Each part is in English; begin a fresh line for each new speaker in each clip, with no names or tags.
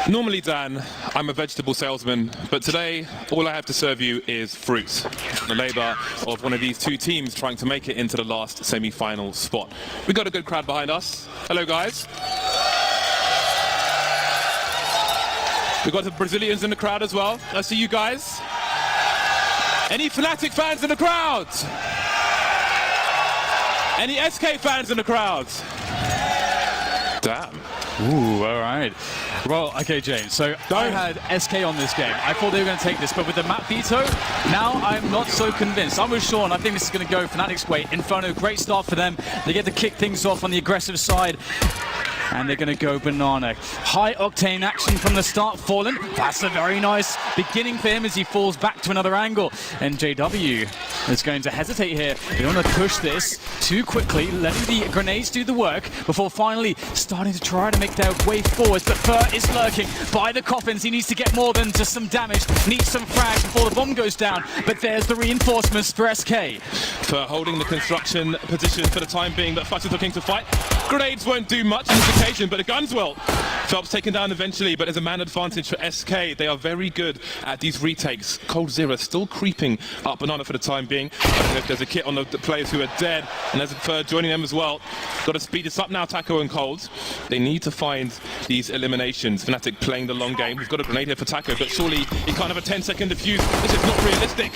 Normally, Dan, I'm a vegetable salesman, but today, all I have to serve you is fruit. The labour of one of these two teams trying to make it into the last semi-final spot. We've got a good crowd behind us. Hello, guys. We've got the Brazilians in the crowd as well. I see you guys. Any Fnatic fans in the crowd? Any SK fans in the crowd? Damn.
Ooh, all right. Well, okay, James, so I had SK on this game. I thought they were going to take this, but with the map veto, now I'm not so convinced. I'm with Sean. I think this is going to go Fnatic's way. Inferno, great start for them. They get to kick things off on the aggressive side. And they're going to go banana. High octane action from the start. Fallen. That's a very nice beginning for him as he falls back to another angle. And JW is going to hesitate here. They want to push this too quickly, letting the grenades do the work before finally starting to try to make their way forwards. But Fur is lurking by the coffins. He needs to get more than just some damage. Needs some frags before the bomb goes down. But there's the reinforcements for SK.
Fur holding the construction position for the time being, but Flash is looking to fight. Grenades won't do much in this occasion, but the guns will. Phelps taken down eventually, but there's a man advantage for SK. They are very good at these retakes. Coldzera still creeping up banana for the time being. There's a kit on the players who are dead, and there's a Fur joining them as well. Got to speed this up now, Taco and Cold. They need to find these eliminations. Fnatic playing the long game. We've got a grenade here for Taco, but surely he can't have a 10-second defuse. This is not realistic.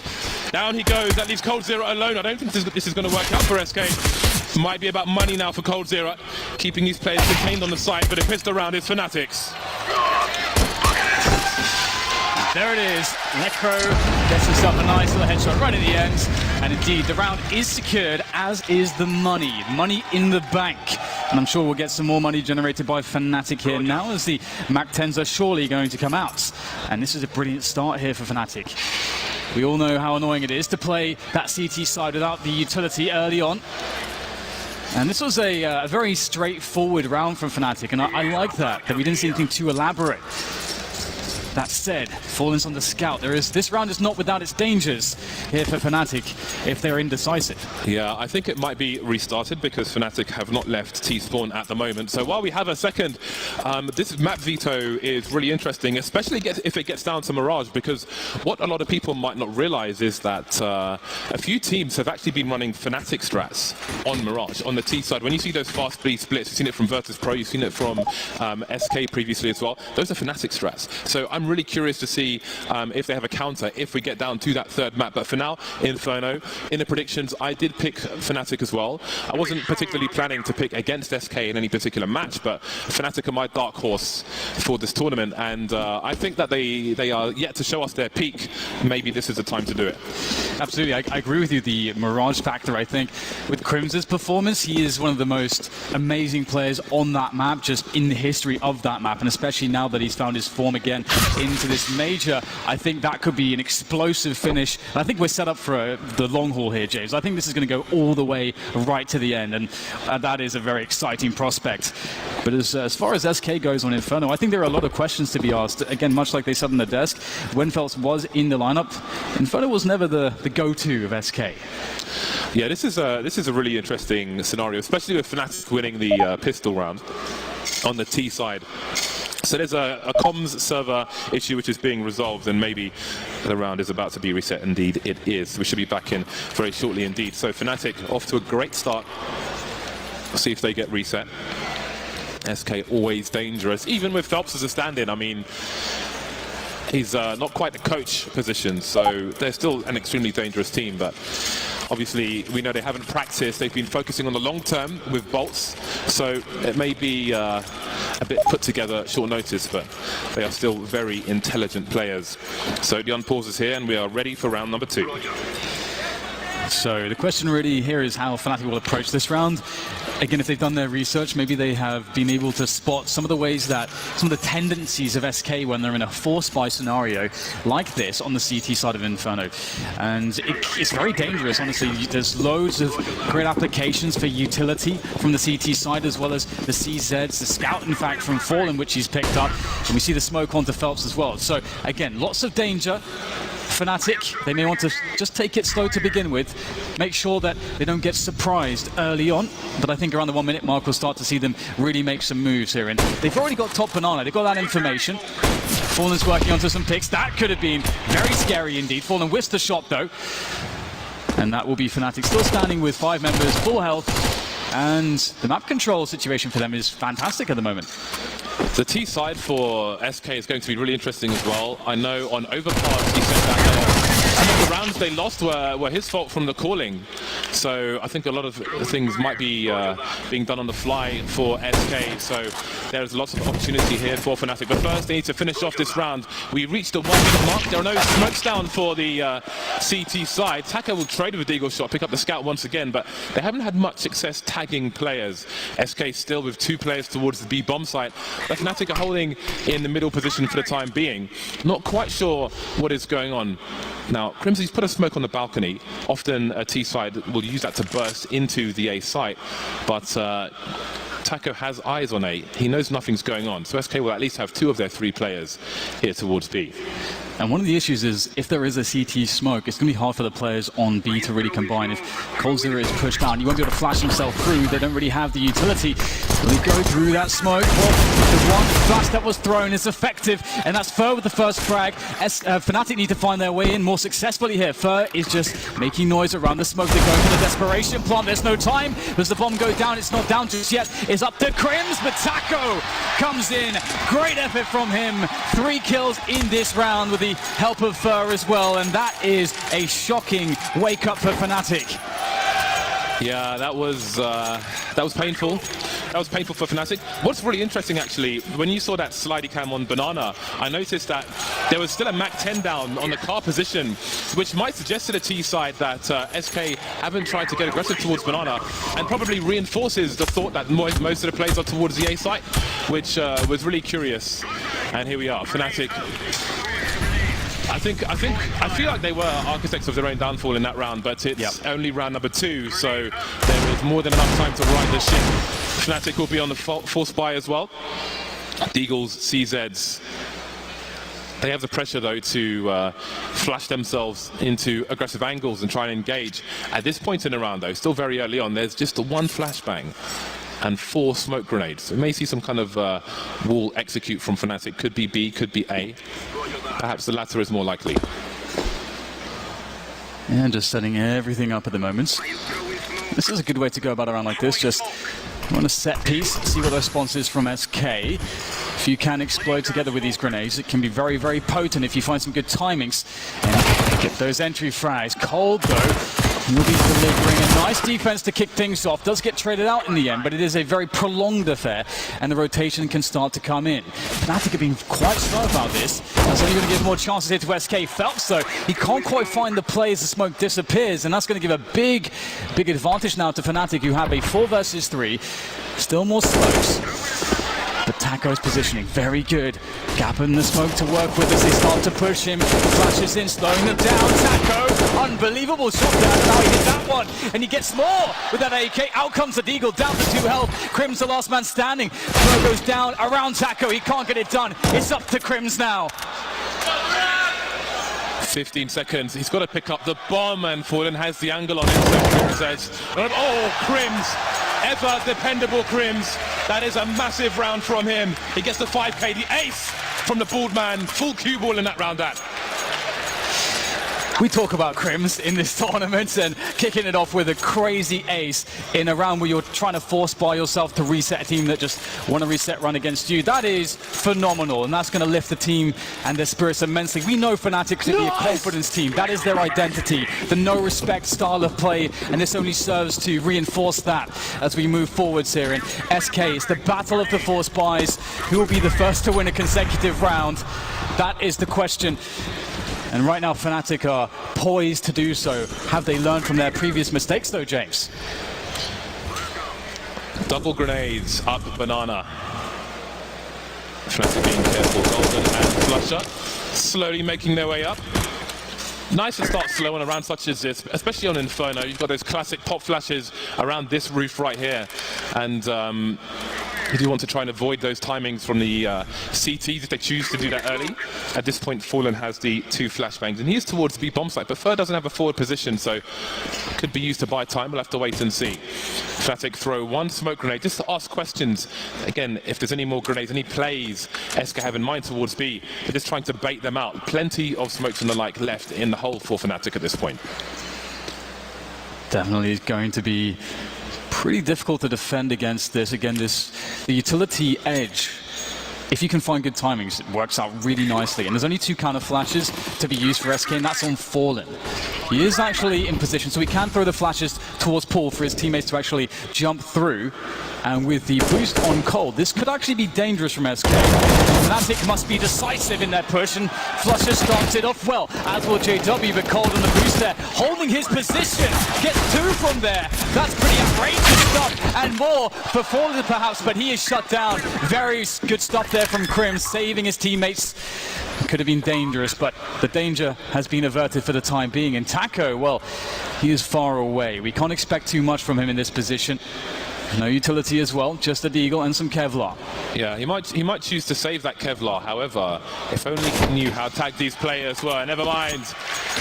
Down he goes. That leaves Coldzera alone. I don't think this is going to work out for SK. Might be about money now for Coldzera, keeping these players contained on the site, but a pistol round is Fnatic's.
There it is. Necro gets himself a nice little headshot right at the end. And indeed, the round is secured, as is the money. Money in the bank. And I'm sure we'll get some more money generated by Fnatic here now, as the Mac 10s are surely going to come out. And this is a brilliant start here for Fnatic. We all know how annoying it is to play that CT side without the utility early on. And this was a very straightforward round from Fnatic, and I like that we didn't see anything too elaborate. That said, Fallen's on the scout. This round is not without its dangers here for Fnatic if they're indecisive.
Yeah, I think it might be restarted because Fnatic have not left T-spawn at the moment. So while we have a second, this map veto is really interesting, especially if it gets down to Mirage, because what a lot of people might not realize is that a few teams have actually been running Fnatic strats on Mirage, on the T side. When you see those fast speed splits, you've seen it from Virtus Pro, you've seen it from SK previously as well. Those are Fnatic strats. So I'm really curious to see if they have a counter if we get down to that third map. But for now, Inferno, in the predictions, I did pick Fnatic as well. I wasn't particularly planning to pick against SK in any particular match, but Fnatic are my dark horse for this tournament, and I think that they are yet to show us their peak. Maybe this is the time to do it.
Absolutely, I agree with you. The Mirage factor, I think, with Crims's performance, he is one of the most amazing players on that map, just in the history of that map, and especially now that he's found his form again into this major, I think that could be an explosive finish. And I think we're set up for the long haul here, James. I think this is going to go all the way right to the end, and that is a very exciting prospect. But as far as SK goes on Inferno, I think there are a lot of questions to be asked. Again, much like they said on the desk, when Phelps was in the lineup, Inferno was never the go-to of SK.
Yeah, this is a really interesting scenario, especially with Fnatic winning the pistol round on the T side. So there's a comms server issue which is being resolved, and maybe the round is about to be reset. Indeed, it is. We should be back in very shortly indeed. So Fnatic off to a great start. We'll see if they get reset. SK always dangerous, even with Phelps as a stand-in. I mean, he's not quite the coach position, so they're still an extremely dangerous team, but obviously we know they haven't practiced. They've been focusing on the long term with bolts, so it may be a bit put together at short notice, but they are still very intelligent players. So the unpause is here, and we are ready for round number 2.
So the question really here is how Fnatic will approach this round. Again, if they've done their research, maybe they have been able to spot some of the ways that, some of the tendencies of SK when they're in a force-buy scenario like this on the CT side of Inferno. And it's very dangerous, honestly. There's loads of great applications for utility from the CT side, as well as the CZs, the Scout, in fact, from Fallen, which he's picked up. And we see the smoke onto Phelps as well. So, again, lots of danger. Fnatic, they may want to just take it slow to begin with, make sure that they don't get surprised early on, but I think around the 1 minute mark we'll start to see them really make some moves here. And they've already got top Banana, they've got that information. Fallen's working onto some picks, that could have been very scary indeed. Fallen whiffs the shot though, and that will be Fnatic still standing with 5 members, full health, and the map control situation for them is fantastic at the moment.
The T side for SK is going to be really interesting as well. I know on Overpass he said that some of the rounds they lost were his fault from the calling. So I think a lot of things might be being done on the fly for SK. So there's lots of opportunity here for Fnatic. But first they need to finish off this round. We reached the 1 minute mark. There are no smokes down for the CT side. Taka will trade with Deagle shot, pick up the scout once again, but they haven't had much success tagging players. SK still with 2 players towards the B bomb site. But Fnatic are holding in the middle position for the time being. Not quite sure what is going on. Now, Crimsy's put a smoke on the balcony. Often a T side will use that to burst into the A site, but Taco has eyes on A. He knows nothing's going on, so SK will at least have 2 of their 3 players here towards B.
And one of the issues is, if there is a CT smoke, it's going to be hard for the players on B to really combine. If coldzera is pushed down, you won't be able to flash himself through. They don't really have the utility. Will he go through that smoke? Well, the one flash that was thrown is effective, and that's Fer with the first frag. Fnatic need to find their way in more successfully here. Fer is just making noise around the smoke. They're going for the desperation plant. There's no time. Does the bomb go down? It's not down just yet. It's up to Crims, but Taco comes in. Great effort from him. 3 kills in this round with the help of Fer as well, and that is a shocking wake up for Fnatic.
Yeah, that was painful. That was painful for Fnatic. What's really interesting, actually, when you saw that slidey cam on Banana, I noticed that there was still a Mac 10 down on the car position, which might suggest to the T side that SK haven't tried to get aggressive towards Banana, and probably reinforces the thought that most of the plays are towards the A site, which was really curious. And here we are, Fnatic. I feel like they were architects of their own downfall in that round, but it's only round number 2, so there is more than enough time to right the ship. Fnatic will be on the force buy as well. Deagles, CZs. They have the pressure, though, to flash themselves into aggressive angles and try and engage. At this point in the round, though, still very early on, there's just the 1 flashbang and 4 smoke grenades. We may see some kind of wall execute from Fnatic. Could be B, could be A. Perhaps the latter is more likely.
And just setting everything up at the moment. This is a good way to go about a round like this. Just want a set piece, see what the response is from SK. If you can explode together with these grenades, it can be very, very potent if you find some good timings and get those entry frags. Cold, though, will be delivering a nice defense to kick things off. Does get traded out in the end, but it is a very prolonged affair, and the rotation can start to come in. Fnatic have been quite slow about this. That's only going to give more chances here to SK. Phelps, though, he can't quite find the play as the smoke disappears, and that's going to give a big advantage now to Fnatic, who have a 4 versus 3. Still more smokes. But Taco's positioning, very good. Gap in the smoke to work with as they start to push him. Flashes in, slowing them down. Taco, unbelievable shot down. Now he hit that one, and he gets more with that AK. Out comes the Deagle, down to 2 health. Crims, the last man standing. Throw goes down around Taco. He can't get it done. It's up to Crims now.
15 seconds. He's got to pick up the bomb, and Fallen has the angle on him. So Crims says, oh, Crims. Ever dependable Crims. That is a massive round from him. He gets the 5k, the ace from the bald man. Full cue ball in that round.
We talk about Crims in this tournament, and kicking it off with a crazy ace in a round where you're trying to force by yourself to reset a team that just want a reset run against you. That is phenomenal, and that's going to lift the team and their spirits immensely. We know Fnatic to be a confidence team. That is their identity, the no-respect style of play, and this only serves to reinforce that as we move forwards here in SK. It's the battle of the force buys. Who will be the first to win a consecutive round? That is the question. And right now, Fnatic are poised to do so. Have they learned from their previous mistakes, though, James?
Double grenades up Banana. Fnatic being careful. Golden and Flusher slowly making their way up. Nice to start slow on a round such as this, especially on Inferno. You've got those classic pop flashes around this roof right here. And You do want to try and avoid those timings from the CTs if they choose to do that early. At this point, Fallen has the 2 flashbangs, and he is towards the B bomb site, but Fur doesn't have a forward position, so could be used to buy time. We'll have to wait and see. Fnatic throw 1 smoke grenade just to ask questions. Again, if there's any more grenades, any plays SK have in mind towards B, they're just trying to bait them out. Plenty of smokes and the like left in the hole for Fnatic at this point.
Definitely is going to be pretty difficult to defend against this. Again, the utility edge, if you can find good timings, it works out really nicely. And there's only 2 counter flashes to be used for SK, and that's on Fallen. He is actually in position, so he can throw the flashes towards Paul for his teammates to actually jump through. And with the boost on Cold, this could actually be dangerous from SK. Fnatic must be decisive in their push, and Flusher starts it off well, as will JW, but Cold on the boost there, holding his position, gets 2 from there. That's pretty outrageous stuff, and more for Fallen perhaps, but he is shut down. Very good stuff there from Crim, saving his teammates. Could have been dangerous, but the danger has been averted for the time being. And Taco, well, he is far away. We can't expect too much from him in this position. No utility as well, just a Deagle and some Kevlar.
Yeah, he might choose to save that Kevlar. However, if only he knew how tagged these players were. Never mind,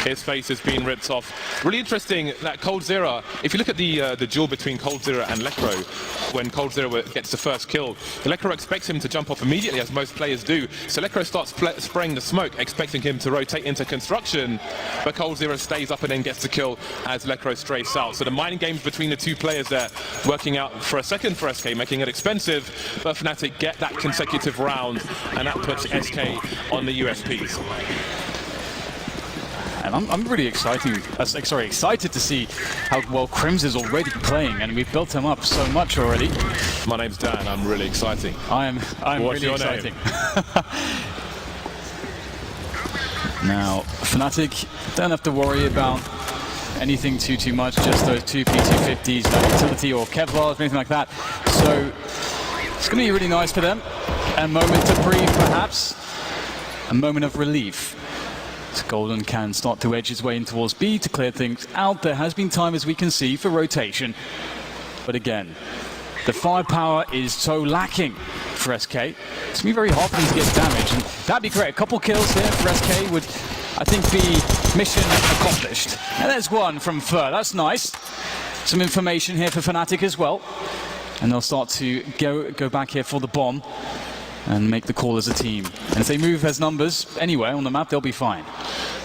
his face has been ripped off. Really interesting that coldzera. If you look at the duel between coldzera and Lekro, when coldzera gets the first kill, Lekro expects him to jump off immediately, as most players do. So Lekro starts spraying the smoke, expecting him to rotate into construction, but coldzera stays up and then gets the kill as Lekro strafes out. So the mining games between the 2 players there working out for a second for SK, making it expensive, but Fnatic get that consecutive round, and that puts SK on the USPs.
And I'm really excited to see how well Crims is already playing, and we've built him up so much already.
My name's Dan, I'm really exciting.
I'm
What's
really
your
exciting.
name?
Now, Fnatic don't have to worry about anything too much, just those 2 P250s, no utility or Kevlars or anything like that. So it's going to be really nice for them. A moment to breathe, perhaps. A moment of relief. So Golden can start to edge his way in towards B to clear things out. There has been time, as we can see, for rotation. But again, the firepower is so lacking for SK. It's going to be very hard for them to get damage, and that'd be great. A couple kills here for SK would, I think, be mission accomplished. And there's 1 from Fur. That's nice. Some information here for Fnatic as well. And they'll start to go back here for the bomb and make the call as a team. And if they move as numbers anywhere on the map, they'll be fine.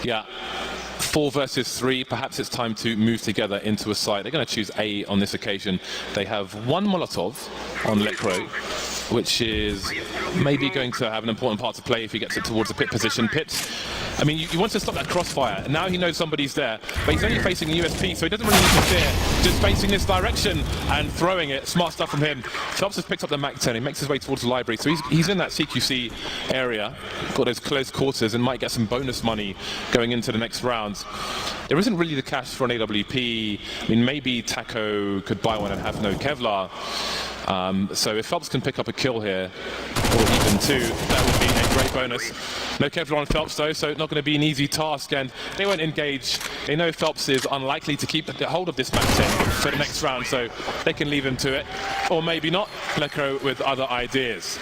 Yeah. 4 versus 3, perhaps it's time to move together into a site. They're going to choose A on this occasion. They have 1 Molotov on Lekro, which is maybe going to have an important part to play if he gets it towards the pit position. Pit, I mean, you want to stop that crossfire. Now he knows somebody's there, but he's only facing a USP, so he doesn't really need to fear. Just facing this direction and throwing it. Smart stuff from him. Phelps has picked up the Mac 10. He makes his way towards the library, so he's in that CQC area, got those close quarters, and might get some bonus money going into the next round. There isn't really the cash for an AWP. I mean, maybe Taco could buy one and have no Kevlar. So if Phelps can pick up a kill here, or even 2, that would be a great bonus. No Kevlar on Phelps though, so not going to be an easy task, and they won't engage. They know Phelps is unlikely to keep the hold of this match for the next round, so they can leave him to it. Or maybe not. Lekro with other ideas.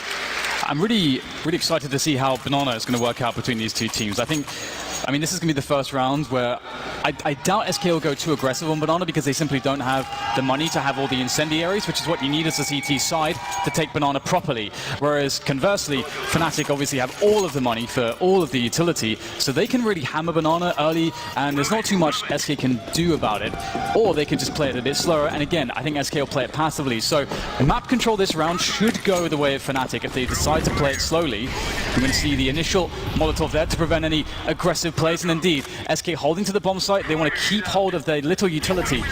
I'm really excited to see how Banana is going to work out between these 2 teams. I mean, this is going to be the first round where I doubt SK will go too aggressive on Banana because they simply don't have the money to have all the incendiaries, which is what you need as a CT side to take Banana properly. Whereas conversely, Fnatic obviously have all of the money for all of the utility, so they can really hammer Banana early, and there's not too much SK can do about it. Or they can just play it a bit slower, and again, I think SK will play it passively. So map control this round should go the way of Fnatic if they decide to play it slowly. We're going to see the initial Molotov there to prevent any aggressive plays, and indeed, SK holding to the bomb site. They want to keep hold of their little utility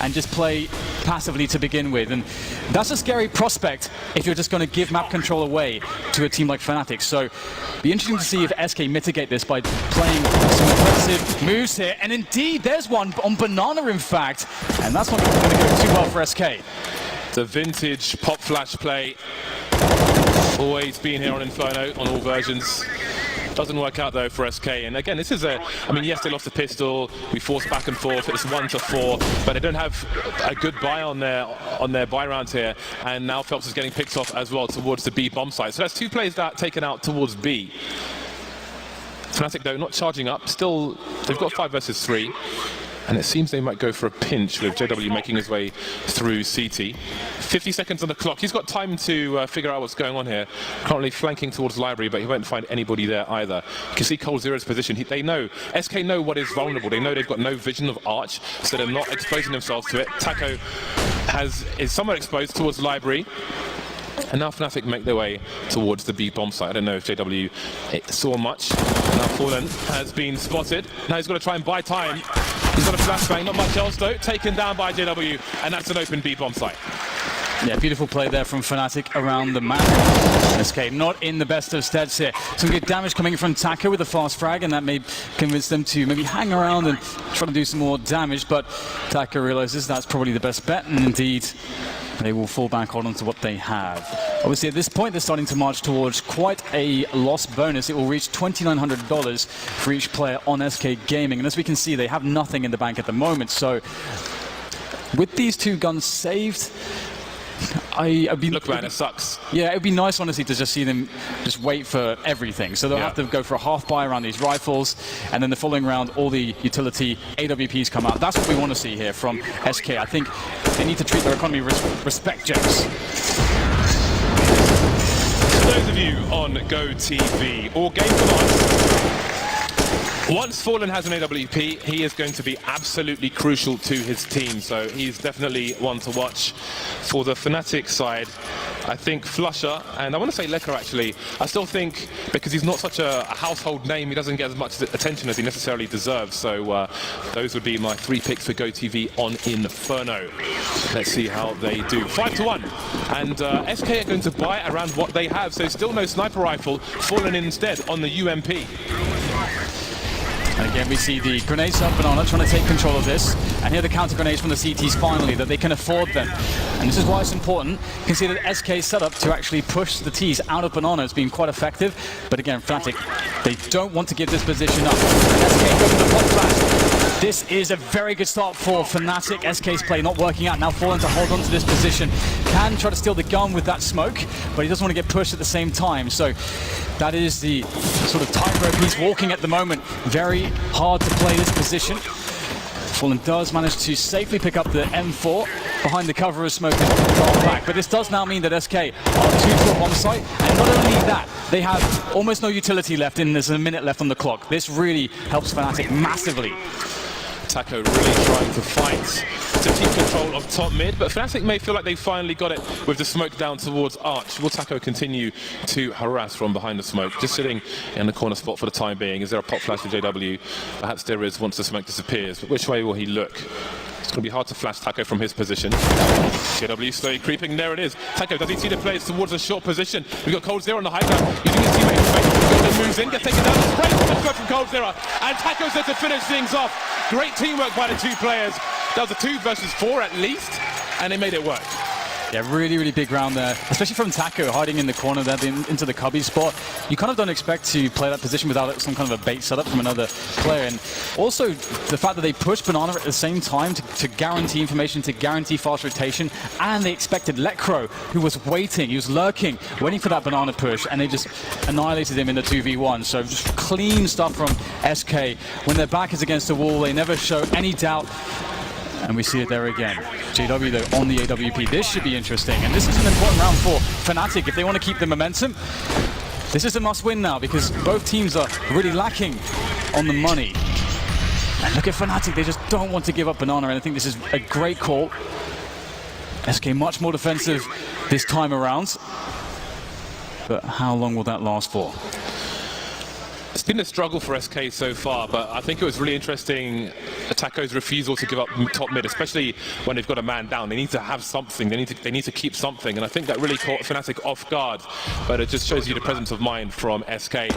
and just play passively to begin with, and that's a scary prospect if you're just going to give map control away to a team like Fnatic. So be interesting to see if SK mitigate this by playing some aggressive moves here, and indeed there's one on Banana in fact, and that's not going to go too well for SK.
The vintage pop flash play, always been here on Inferno on all versions. Doesn't work out though for SK. And again, this is I mean, yes, they lost the pistol. We forced back and forth. It's 1-4, but they don't have a good buy on their buy round here. And now Phelps is getting picked off as well towards the B bomb site. So that's 2 players that taken out towards B. Fnatic though not charging up. Still, they've got 5 versus 3. And it seems they might go for a pinch with JW making his way through CT. 50 seconds on the clock. He's got time to figure out what's going on here. Currently flanking towards Library, but he won't find anybody there either. You can see Cold-Zero's position. They know, SK know what is vulnerable. They know they've got no vision of Arch, so they're not exposing themselves to it. Taco is somewhat exposed towards Library. And now Fnatic make their way towards the B bomb site. I don't know if JW saw much. Now Fallen has been spotted. Now he's got to try and buy time. He's got a flashbang, not much else though. Taken down by JW, and that's an open B bomb site.
Yeah, beautiful play there from Fnatic around the map. SK not in the best of steads here. Some good damage coming from Taco with a fast frag, and that may convince them to maybe hang around and try to do some more damage. But Taco realizes that's probably the best bet, and indeed they will fall back onto what they have. Obviously, at this point, they're starting to march towards quite a loss bonus. It will reach $2,900 for each player on SK Gaming. And as we can see, they have nothing in the bank at the moment. So with these 2 guns saved,
Look, man, it sucks.
Yeah, it would be nice, honestly, to just see them just wait for everything. So they'll have to go for a half buy around these rifles, and then the following round, all the utility AWPs come out. That's what we want to see here from SK. I think they need to treat their economy with respect, James.
For those of you on Go TV or Game Command, once Fallen has an AWP, he is going to be absolutely crucial to his team, so he's definitely one to watch. For the Fnatic side, I think Flusher, and I want to say Lecker actually, I still think because he's not such a household name, he doesn't get as much attention as he necessarily deserves, so those would be my 3 picks for GoTV on Inferno. Let's see how they do. 5-1, and SK are going to buy around what they have, so still no sniper rifle, Fallen instead on the UMP.
And again, we see the grenades up Banana trying to take control of this. And here are the counter grenades from the CTs finally, that they can afford them. And this is why it's important. You can see that SK set up to actually push the Ts out of Banana. It's been quite effective. But again, Fnatic, they don't want to give this position up. SK go for the pop flash. This is a very good start for Fnatic. SK's play not working out. Now Fallen to hold on to this position. Can try to steal the gun with that smoke, but he doesn't want to get pushed at the same time. So that is the sort of tightrope he's walking at the moment. Very hard to play this position. Fallen does manage to safely pick up the M4 behind the cover of smoke and fall back. But this does now mean that SK are 2 to a bomb site. And not only that, they have almost no utility left, and there's a minute left on the clock. This really helps Fnatic massively.
Taco really trying to fight to keep control of top mid, but Fnatic may feel like they finally got it with the smoke down towards Arch. Will Taco continue to harass from behind the smoke, just sitting in the corner spot for the time being? Is there a pop flash for JW? Perhaps there is once the smoke disappears, but which way will he look? It's going to be hard to flash Taco from his position. JW slowly creeping, there it is. Taco, does he see the players towards a short position? We've got Cold-Zero on the high ground. Using his teammate in space. Moves in, gets taken down. Spray the shot from Cold-Zero. And Taco's there to finish things off. Great teamwork by the 2 players. That was a 2 versus 4 at least, and they made it work.
Yeah, really, really big round there, especially from Taco hiding in the corner there into the cubby spot. You kind of don't expect to play that position without some kind of a bait setup from another player. And also the fact that they pushed Banana at the same time to guarantee information, to guarantee fast rotation, and they expected Lekro, who was waiting, he was lurking, waiting for that Banana push, and they just annihilated him in the 2v1. So just clean stuff from SK. When their back is against the wall, they never show any doubt. And we see it there again. JW though on the AWP. This should be interesting. And this is an important round for Fnatic if they want to keep the momentum. This is a must win now because both teams are really lacking on the money. And look at Fnatic, they just don't want to give up Banana, and I think this is a great call. SK much more defensive this time around. But how long will that last for?
It's been a struggle for SK so far, but I think it was really interesting Taco's refusal to give up top mid, especially when they've got a man down. They need to have something, they need to keep something, and I think that really caught Fnatic off guard, but it just shows you the presence of mind from SK.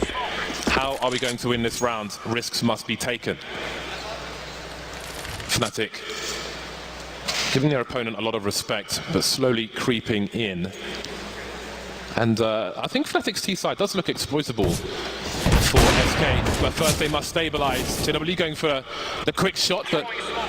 How are we going to win this round? Risks must be taken. Fnatic giving their opponent a lot of respect, but slowly creeping in. And I think Fnatic's T side does look exploitable for SK, but first they must stabilize. JW going for the quick shot, but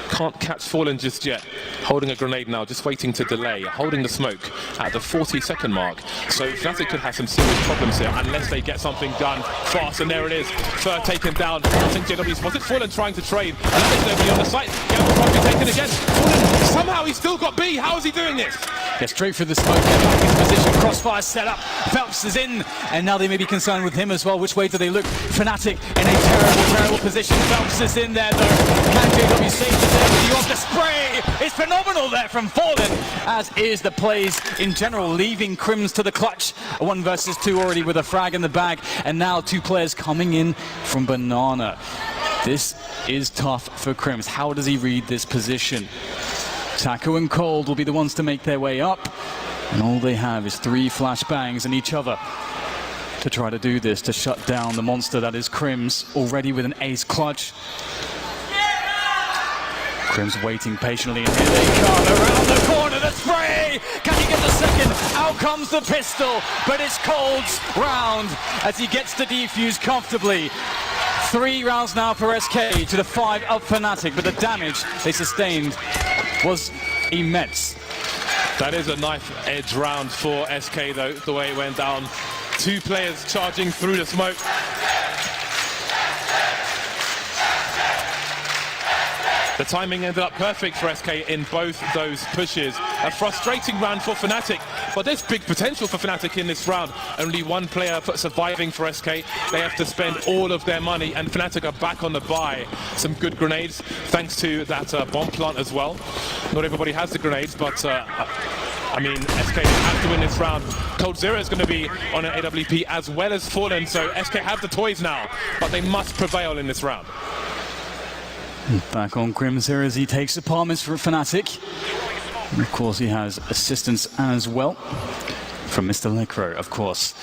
can't catch Fallen just yet. Holding a grenade now, just waiting to delay, holding the smoke at the 40-second mark. So Fnatic could have some serious problems here unless they get something done fast, and there it is. Third taken down. I think JW's, was it Fallen trying to trade? And there's nobody on the site. Gamble probably taken again. Fallen, somehow he's still got B. How is he doing this?
Yeah, straight through the smoke, get back into position, crossfire set up, Phelps is in, and now they may be concerned with him as well. Which way do they look? Fnatic in a terrible position. Phelps is in there though. Can JW save the day with the off the spray? It's phenomenal there from Fallen, as is the plays in general, leaving Crims to the clutch. 1 versus 2 already with a frag in the bag, and now 2 players coming in from Banana. This is tough for Crims. How does he read this position? Taco and Cold will be the ones to make their way up, and all they have is 3 flashbangs in each other to try to do this, to shut down the monster that is Crims, already with an ace clutch. Crims waiting patiently, and here they come around the corner, the spray! Can he get the second? Out comes the pistol, but it's Cold's round as he gets the defuse comfortably. 3 rounds now for SK to the 5 of Fnatic, but the damage they sustained was immense.
That is a knife edge round for SK though, the way it went down. 2 players charging through the smoke. The timing ended up perfect for SK in both those pushes. A frustrating round for Fnatic, but there's big potential for Fnatic in this round. Only 1 player surviving for SK. They have to spend all of their money, and Fnatic are back on the buy. Some good grenades, thanks to that bomb plant as well. Not everybody has the grenades, but I mean, SK have to win this round. Cold Zero is going to be on an AWP as well as Fallen, so SK have the toys now, but they must prevail in this round.
Back on Crims here as he takes apartments for Fnatic. And of course he has assistance as well from Mr. Lecro, of course.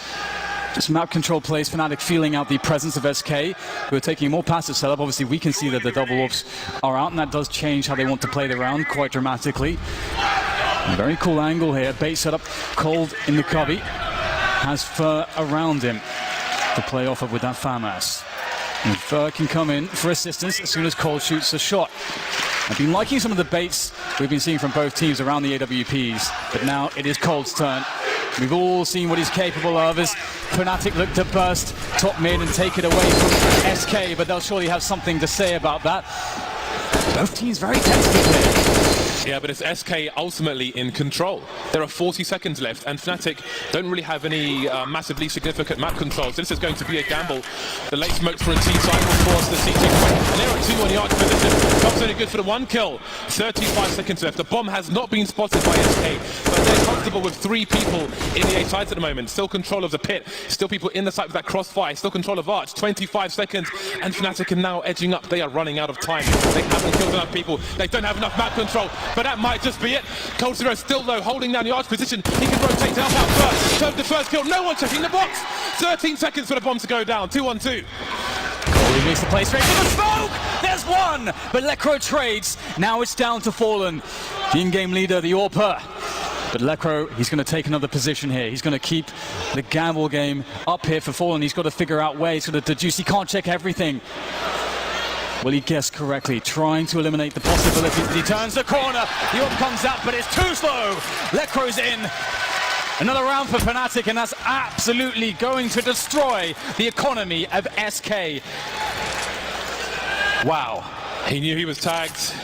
Just map control plays, Fnatic feeling out the presence of SK, who are taking a more passive setup. Obviously we can see that the double orbs are out, and that does change how they want to play the round quite dramatically. A very cool angle here, bait setup, Cold in the cubby, has Fur around him to play off of with that FAMAS. And Fur can come in for assistance as soon as Cold shoots a shot. I've been liking some of the baits we've been seeing from both teams around the AWPs, but now it is Cold's turn. We've all seen what he's capable of as Fnatic look to burst top mid and take it away from SK, but they'll surely have something to say about that. Both teams very tentative here.
Yeah, but it's SK ultimately in control. There are 40 seconds left, and Fnatic don't really have any massively significant map control, so this is going to be a gamble. The late smokes for a T-side will force the CT to win. And there are 2 on the arch position. Tom's only good for the 1 kill. 35 seconds left. The bomb has not been spotted by SK, but they're comfortable with 3 people in the A sides at the moment. Still control of the pit. Still people in the site with that crossfire. Still control of arch. 25 seconds, and Fnatic are now edging up. They are running out of time. They haven't killed enough people. They don't have enough map control. But that might just be it. Cold Zero still though, holding down the arch position. He can rotate to help out first. Serve the first kill. No one checking the box. 13 seconds for the bomb to go down. 2-on-2.
He makes the play straight to the smoke. There's 1, but Lecro trades. Now it's down to Fallen, the in-game leader, the AWPer. But Lecro, he's going to take another position here. He's going to keep the gamble game up here for Fallen. He's got to figure out where he's going to deduce. He can't check everything. Well, he guessed correctly, trying to eliminate the possibilities. He turns the corner, the AWP comes out, but it's too slow. Lecro's in. Another round for Fnatic, and that's absolutely going to destroy the economy of SK. Wow.
He knew he was tagged.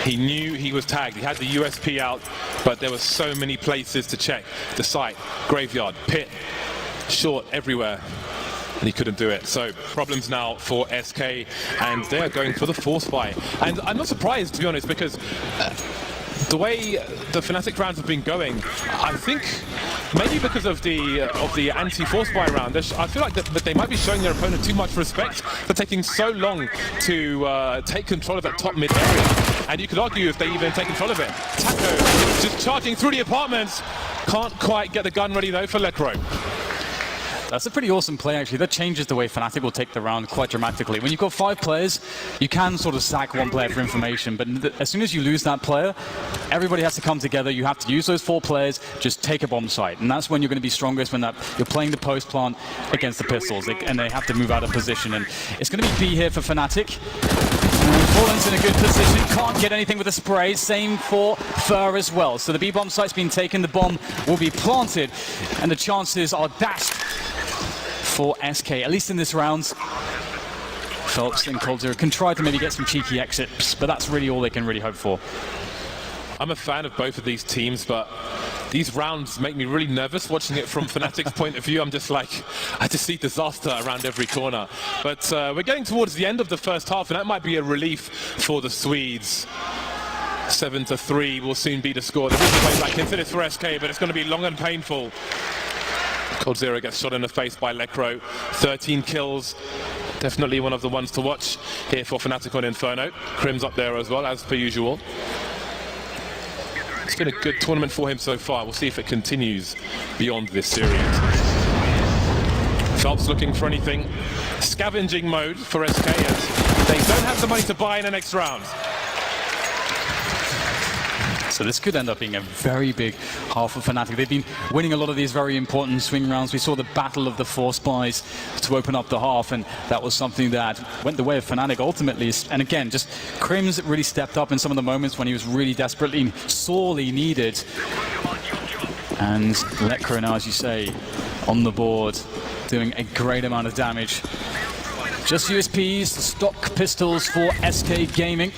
He knew he was tagged. He had the USP out, but there were so many places to check. The site, graveyard, pit, short, everywhere. And he couldn't do it. So problems now for SK, and they're going for the force buy. And I'm not surprised, to be honest, because the way the Fnatic rounds have been going, I think maybe because of the anti-force buy round, I feel like that they might be showing their opponent too much respect for taking so long to take control of that top mid area. And you could argue if they even take control of it. Taco just charging through the apartments. Can't quite get the gun ready though for Lecro.
That's a pretty awesome play, actually. That changes the way Fnatic will take the round quite dramatically. When you've got 5 players, you can sort of sack one player for information, but as soon as you lose that player, everybody has to come together. You have to use those 4 players, just take a bomb site. And that's when you're going to be strongest, when you're playing the post plant against the pistols, and they have to move out of position. And it's going to be B here for Fnatic. Fallen's in a good position, can't get anything with the spray. Same for Fur as well. So the B-bomb site's been taken, the bomb will be planted, and the chances are dashed for SK, at least in this round. Phelps and Coldzera can try to maybe get some cheeky exits, but that's really all they can really hope for.
I'm a fan of both of these teams, but these rounds make me really nervous watching it from Fnatic's point of view. I'm just like, I just see disaster around every corner. But we're getting towards the end of the first half, and that might be a relief for the Swedes. 7-3 will soon be the score. There is a way back into this for SK, but it's going to be long and painful. Coldzera gets shot in the face by Lekro. 13 kills. Definitely one of the ones to watch here for Fnatic on Inferno. Crim's up there as well, as per usual. It's been a good tournament for him so far. We'll see if it continues beyond this series. Phelps looking for anything. Scavenging mode for SK, as they don't have the money to buy in the next round.
So this could end up being a very big half for Fnatic. They've been winning a lot of these very important swing rounds. We saw the battle of the 4 spies to open up the half, and that was something that went the way of Fnatic ultimately. And again, just Crim's really stepped up in some of the moments when he was really desperately, sorely needed. And Lekro now, as you say, on the board, doing a great amount of damage. Just USPs, stock pistols for SK Gaming.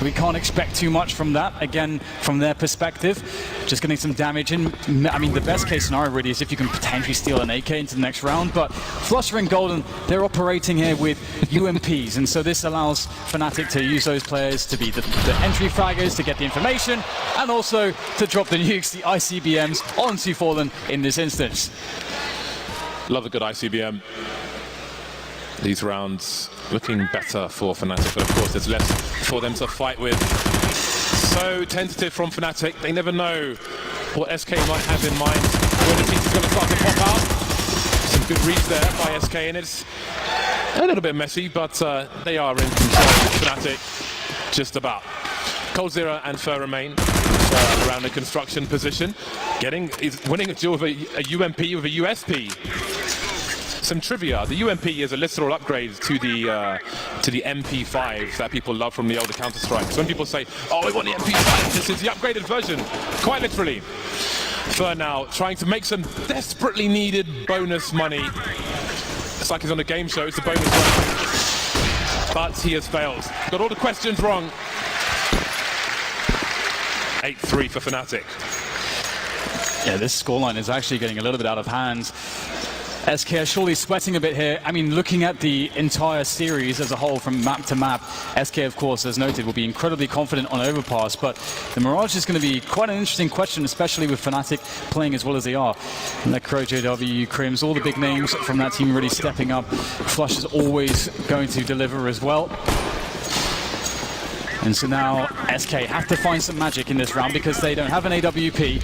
We can't expect too much from that, again, from their perspective. Just getting some damage in. I mean, the best case scenario really is if you can potentially steal an AK into the next round, but Flusher and Golden, they're operating here with UMPs, and so this allows Fnatic to use those players to be the entry fraggers, to get the information, and also to drop the nukes, the ICBMs, onto Fallen in this instance.
Love a good ICBM. These rounds looking better for Fnatic, but of course there's less for them to fight with. So tentative from Fnatic. They never know what SK might have in mind when the team's going to start to pop out. Some good reads there by SK, and it's a little bit messy, but they are in control of Fnatic just about. Coldzera and Fur remain around the construction position. He's winning a duel with a UMP with a USP. Some trivia: the UMP is a literal upgrade to the MP5 that people love from the older Counter-Strike. So when people say, "Oh, we want the MP5," this is the upgraded version, quite literally. Fur now trying to make some desperately needed bonus money. It's like he's on a game show. It's a bonus round, but he has failed. Got all the questions wrong. 8-3 for Fnatic.
Yeah, this scoreline is actually getting a little bit out of hand. SK are surely sweating a bit here. I mean, looking at the entire series as a whole from map to map, SK, of course, as noted, will be incredibly confident on Overpass, but the Mirage is going to be quite an interesting question, especially with Fnatic playing as well as they are. Lekro, JW, Crims, all the big names from that team really stepping up. Flush is always going to deliver as well. And so now SK have to find some magic in this round because they don't have an AWP.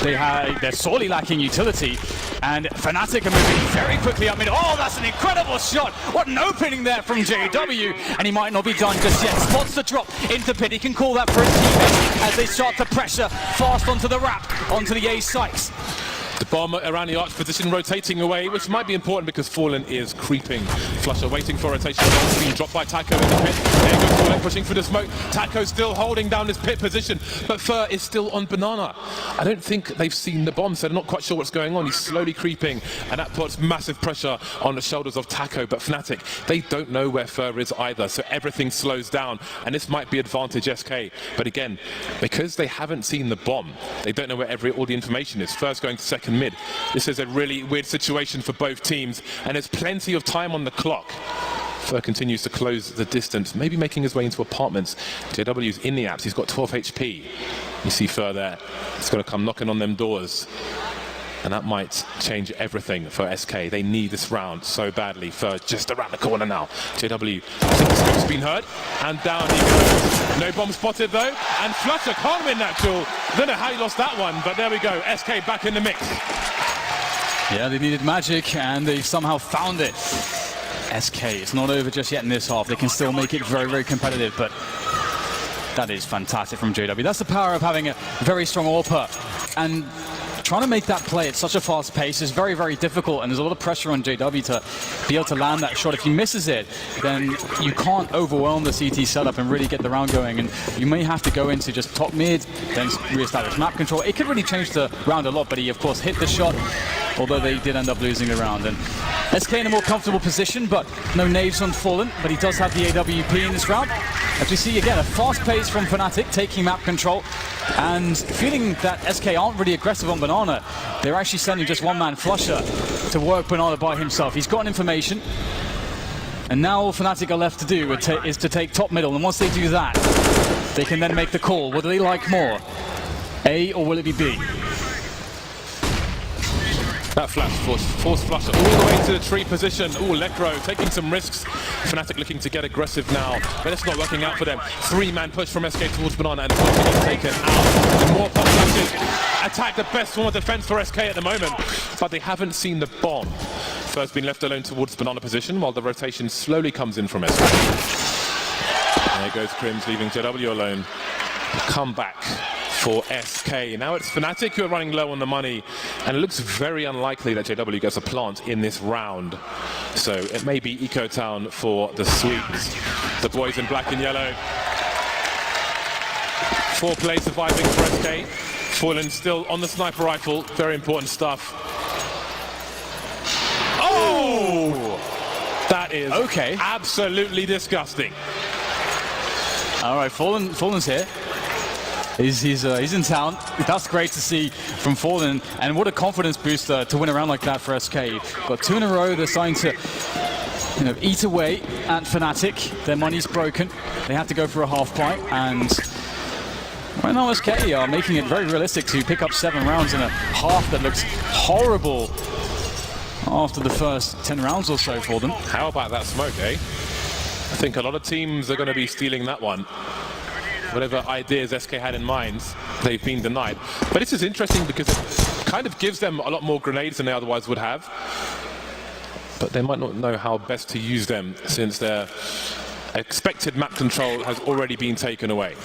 They're sorely lacking utility. And Fnatic are moving very quickly up mid. Oh, that's an incredible shot. What an opening there from JW. And he might not be done just yet. Spots the drop into pit. He can call that for his teammates as they start to pressure fast onto the wrap, onto the A sites.
The bomb around the arch position rotating away, which might be important because Fallen is creeping. Flusher waiting for rotation. Ball being dropped by Taco in the pit. There goes Fallen pushing for the smoke. Taco still holding down this pit position, but Fur is still on Banana. I don't think they've seen the bomb, so they're not quite sure what's going on. He's slowly creeping, and that puts massive pressure on the shoulders of Taco. But Fnatic, they don't know where Fur is either, so everything slows down, and this might be advantage SK. But again, because they haven't seen the bomb, they don't know where all the information is. Fur's going to second mid. This is a really weird situation for both teams, and there's plenty of time on the clock. Fur continues to close the distance, maybe making his way into apartments. JW's in the apps, he's got 12 HP. You see Fur there. He's going to come knocking on them doors. And that might change everything for SK. They need this round so badly. Fur just around the corner now. JW, I think the scope's been heard. And down he goes. No bomb spotted though. And Flutter can't win that duel. I don't know how he lost that one, but there we go. SK back in the mix.
Yeah, they needed magic, and they've somehow found it. SK, it's not over just yet in this half. They can still make it very, very competitive, but that is fantastic from JW. That's the power of having a very strong AWPer, and trying to make that play at such a fast pace is very, very difficult, and there's a lot of pressure on JW to be able to land that shot. If he misses it, then you can't overwhelm the CT setup and really get the round going, and you may have to go into just top mid, then re-establish map control. It could really change the round a lot, but he, of course, hit the shot, although they did end up losing the round. And SK in a more comfortable position, but no nades on Fallen, but he does have the AWP in this round. As we see again, a fast pace from Fnatic, taking map control, and feeling that SK aren't really aggressive on Banana. They're actually sending just one-man Flusher to work Banana by himself. He's gotten information, and now all Fnatic are left to do is to take top middle, and once they do that, they can then make the call. What do they like more? A, or will it be B?
That flash force flusher all the way to the tree position. Ooh, Lekro taking some risks. Fnatic looking to get aggressive now, but it's not working out for them. Three-man push from SK towards Banana, and it's taken out. More pop flashes. Attack, the best form of defense for SK at the moment, but they haven't seen the bomb. First been left alone towards Banana position, while the rotation slowly comes in from SK. There goes Crims, leaving JW alone. Come back for SK. Now it's Fnatic who are running low on the money, and it looks very unlikely that JW gets a plant in this round. So it may be Eco Town for the sweeps. The boys in black and yellow. 4 plays surviving for SK. Fallen still on the sniper rifle. Very important stuff. Oh! That is
okay.
Absolutely disgusting.
All right, Fallen's here. He's in town. That's great to see from Fallen, and what a confidence booster to win a round like that for SK. Got 2 in a row. They're starting to eat away at Fnatic. Their money's broken. They have to go for a half pint, and right now SK are making it very realistic to pick up 7 rounds in a half that looks horrible after the first 10 rounds or so for them.
How about that smoke, eh? I think a lot of teams are going to be stealing that one. Whatever ideas SK had in mind, they've been denied. But this is interesting because it kind of gives them a lot more grenades than they otherwise would have. But they might not know how best to use them, since their expected map control has already been taken away.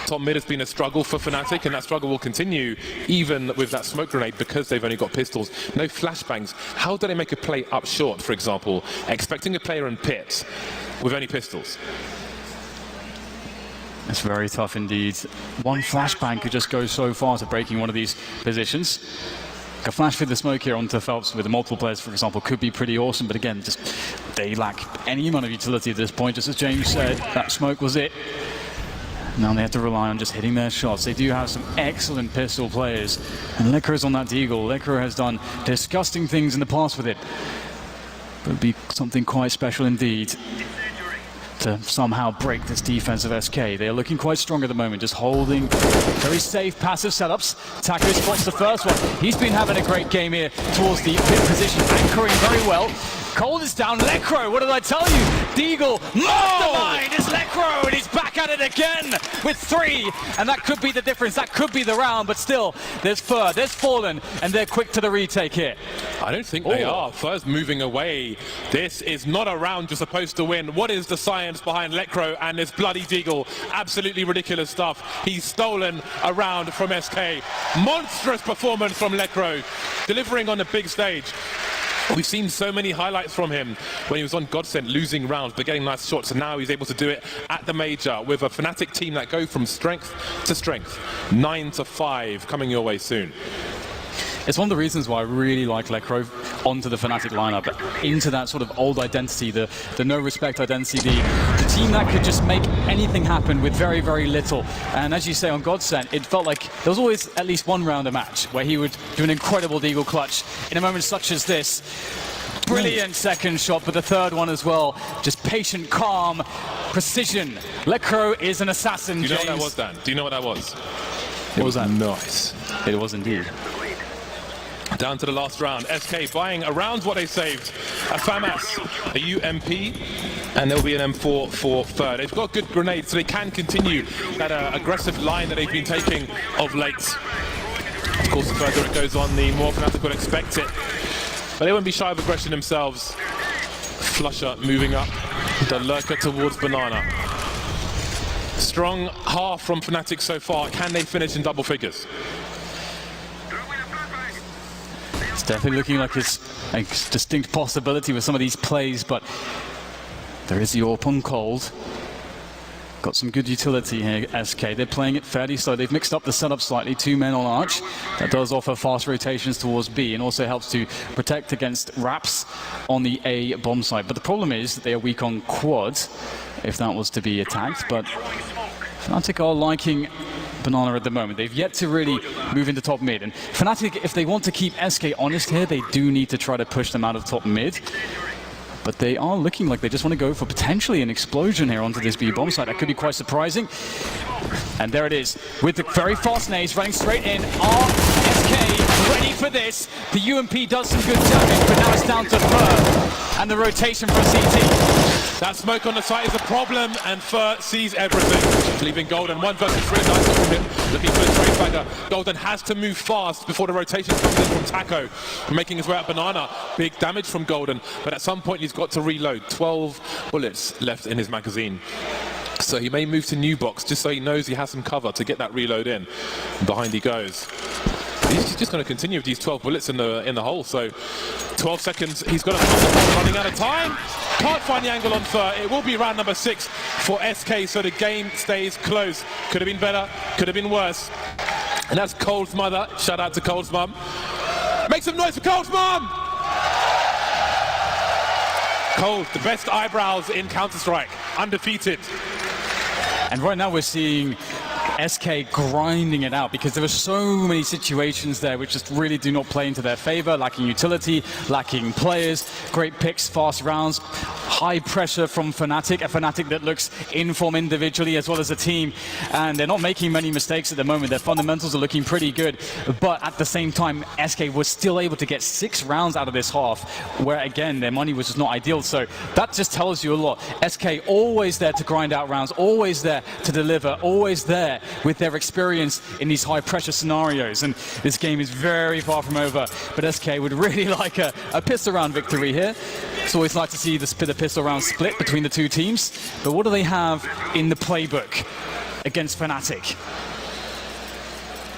Top mid has been a struggle for Fnatic, and that struggle will continue even with that smoke grenade because they've only got pistols. No flashbangs. How do they make a play up short, for example, expecting a player in pit with only pistols?
It's very tough indeed. One flashbang could just go so far to breaking one of these positions. A flash through the smoke here onto Phelps with the multiple players, for example, could be pretty awesome, but again, just they lack any amount of utility at this point. Just as James said, that smoke was it. Now they have to rely on just hitting their shots. They do have some excellent pistol players, and Lekro's on that deagle. Lekro has done disgusting things in the past with it, but it'd be something quite special indeed to somehow break this defense of SK. They are looking quite strong at the moment, just holding very safe passive setups. Taco spots the first one. He's been having a great game here towards the pit position, anchoring very well. Cold is down. Lekro, what did I tell you? Deagle, mastermind is Lekro, and he's back at it again with 3, and that could be the difference. That could be the round, but still, there's Fur, there's Fallen, and they're quick to the retake here.
I don't think they are. Fur's moving away. This is not a round you're supposed to win. What is the science behind Lekro and this bloody Deagle? Absolutely ridiculous stuff. He's stolen a round from SK. Monstrous performance from Lekro, delivering on the big stage. We've seen so many highlights from him when he was on Godsend, losing rounds but getting nice shots, and now he's able to do it at the major with a Fnatic team that go from strength to strength. 9-5 coming your way soon.
It's one of the reasons why I really like Lekro onto the Fnatic lineup, into that sort of old identity, the no respect identity, the team that could just make anything happen with very, very little. And as you say, on Godsend, it felt like there was always at least one round a match where he would do an incredible Deagle clutch in a moment such as this. Brilliant second shot, but the third one as well. Just patient, calm, precision. Lekro is an assassin,
Do you know
James.
what that was, Dan? Do you know what that was?
What was that?
Nice.
It was indeed.
Down to the last round. SK buying around what they saved. A FAMAS, a UMP, and there'll be an M4 for third. They've got good grenades, so they can continue that aggressive line that they've been taking of late. Of course, the further it goes on, the more Fnatic will expect it. But they won't be shy of aggression themselves. Flusher moving up, the lurker towards Banana. Strong half from Fnatic so far. Can they finish in double figures?
It's definitely looking like it's a distinct possibility with some of these plays, but there is the AWP on Cold. Got some good utility here, SK. They're playing it fairly slow. They've mixed up the setup slightly. 2 men on Arch. That does offer fast rotations towards B and also helps to protect against wraps on the A bomb site. But the problem is that they are weak on quad if that was to be attacked. But Fnatic are liking Banana at the moment. They've yet to really move into top mid. And Fnatic, if they want to keep SK honest here, they do need to try to push them out of top mid. But they are looking like they just want to go for potentially an explosion here onto this B bomb site. That could be quite surprising. And there it is, with the very fast nades running straight in. SK ready for this. The UMP does some good damage, but now it's down to Fur. And the rotation from CT.
That smoke on the site is a problem, and Fur sees everything. Leaving Golden 1 versus 3. Nice from him. Looking for the trade bagger. Golden has to move fast before the rotation comes in from Taco. Making his way up Banana. Big damage from Golden, but at some point he's got to reload. 12 bullets left in his magazine. So he may move to new box just so he knows he has some cover to get that reload in. Behind he goes. He's just going to continue with these 12 bullets in the hole. So 12 seconds. He's got to running out of time. Can't find the angle on Fur. It will be round number 6 for SK. So the game stays close. Could have been better. Could have been worse. And that's Cold's mother. Shout out to Cold's mum. Make some noise for Cold's mum. Cold, the best eyebrows in Counter-Strike, undefeated.
And right now we're seeing SK grinding it out because there are so many situations there which just really do not play into their favor, lacking utility, lacking players, great picks, fast rounds, high pressure from Fnatic, a Fnatic that looks in form individually as well as a team, and they're not making many mistakes at the moment. Their fundamentals are looking pretty good, but at the same time SK was still able to get 6 rounds out of this half, where again their money was just not ideal. So that just tells you a lot. SK always there to grind out rounds, always there to deliver, always there with their experience in these high pressure scenarios, and this game is very far from over, but SK would really like a pistol round victory here. It's always nice to see the pistol round split between the two teams, but what do they have in the playbook against Fnatic?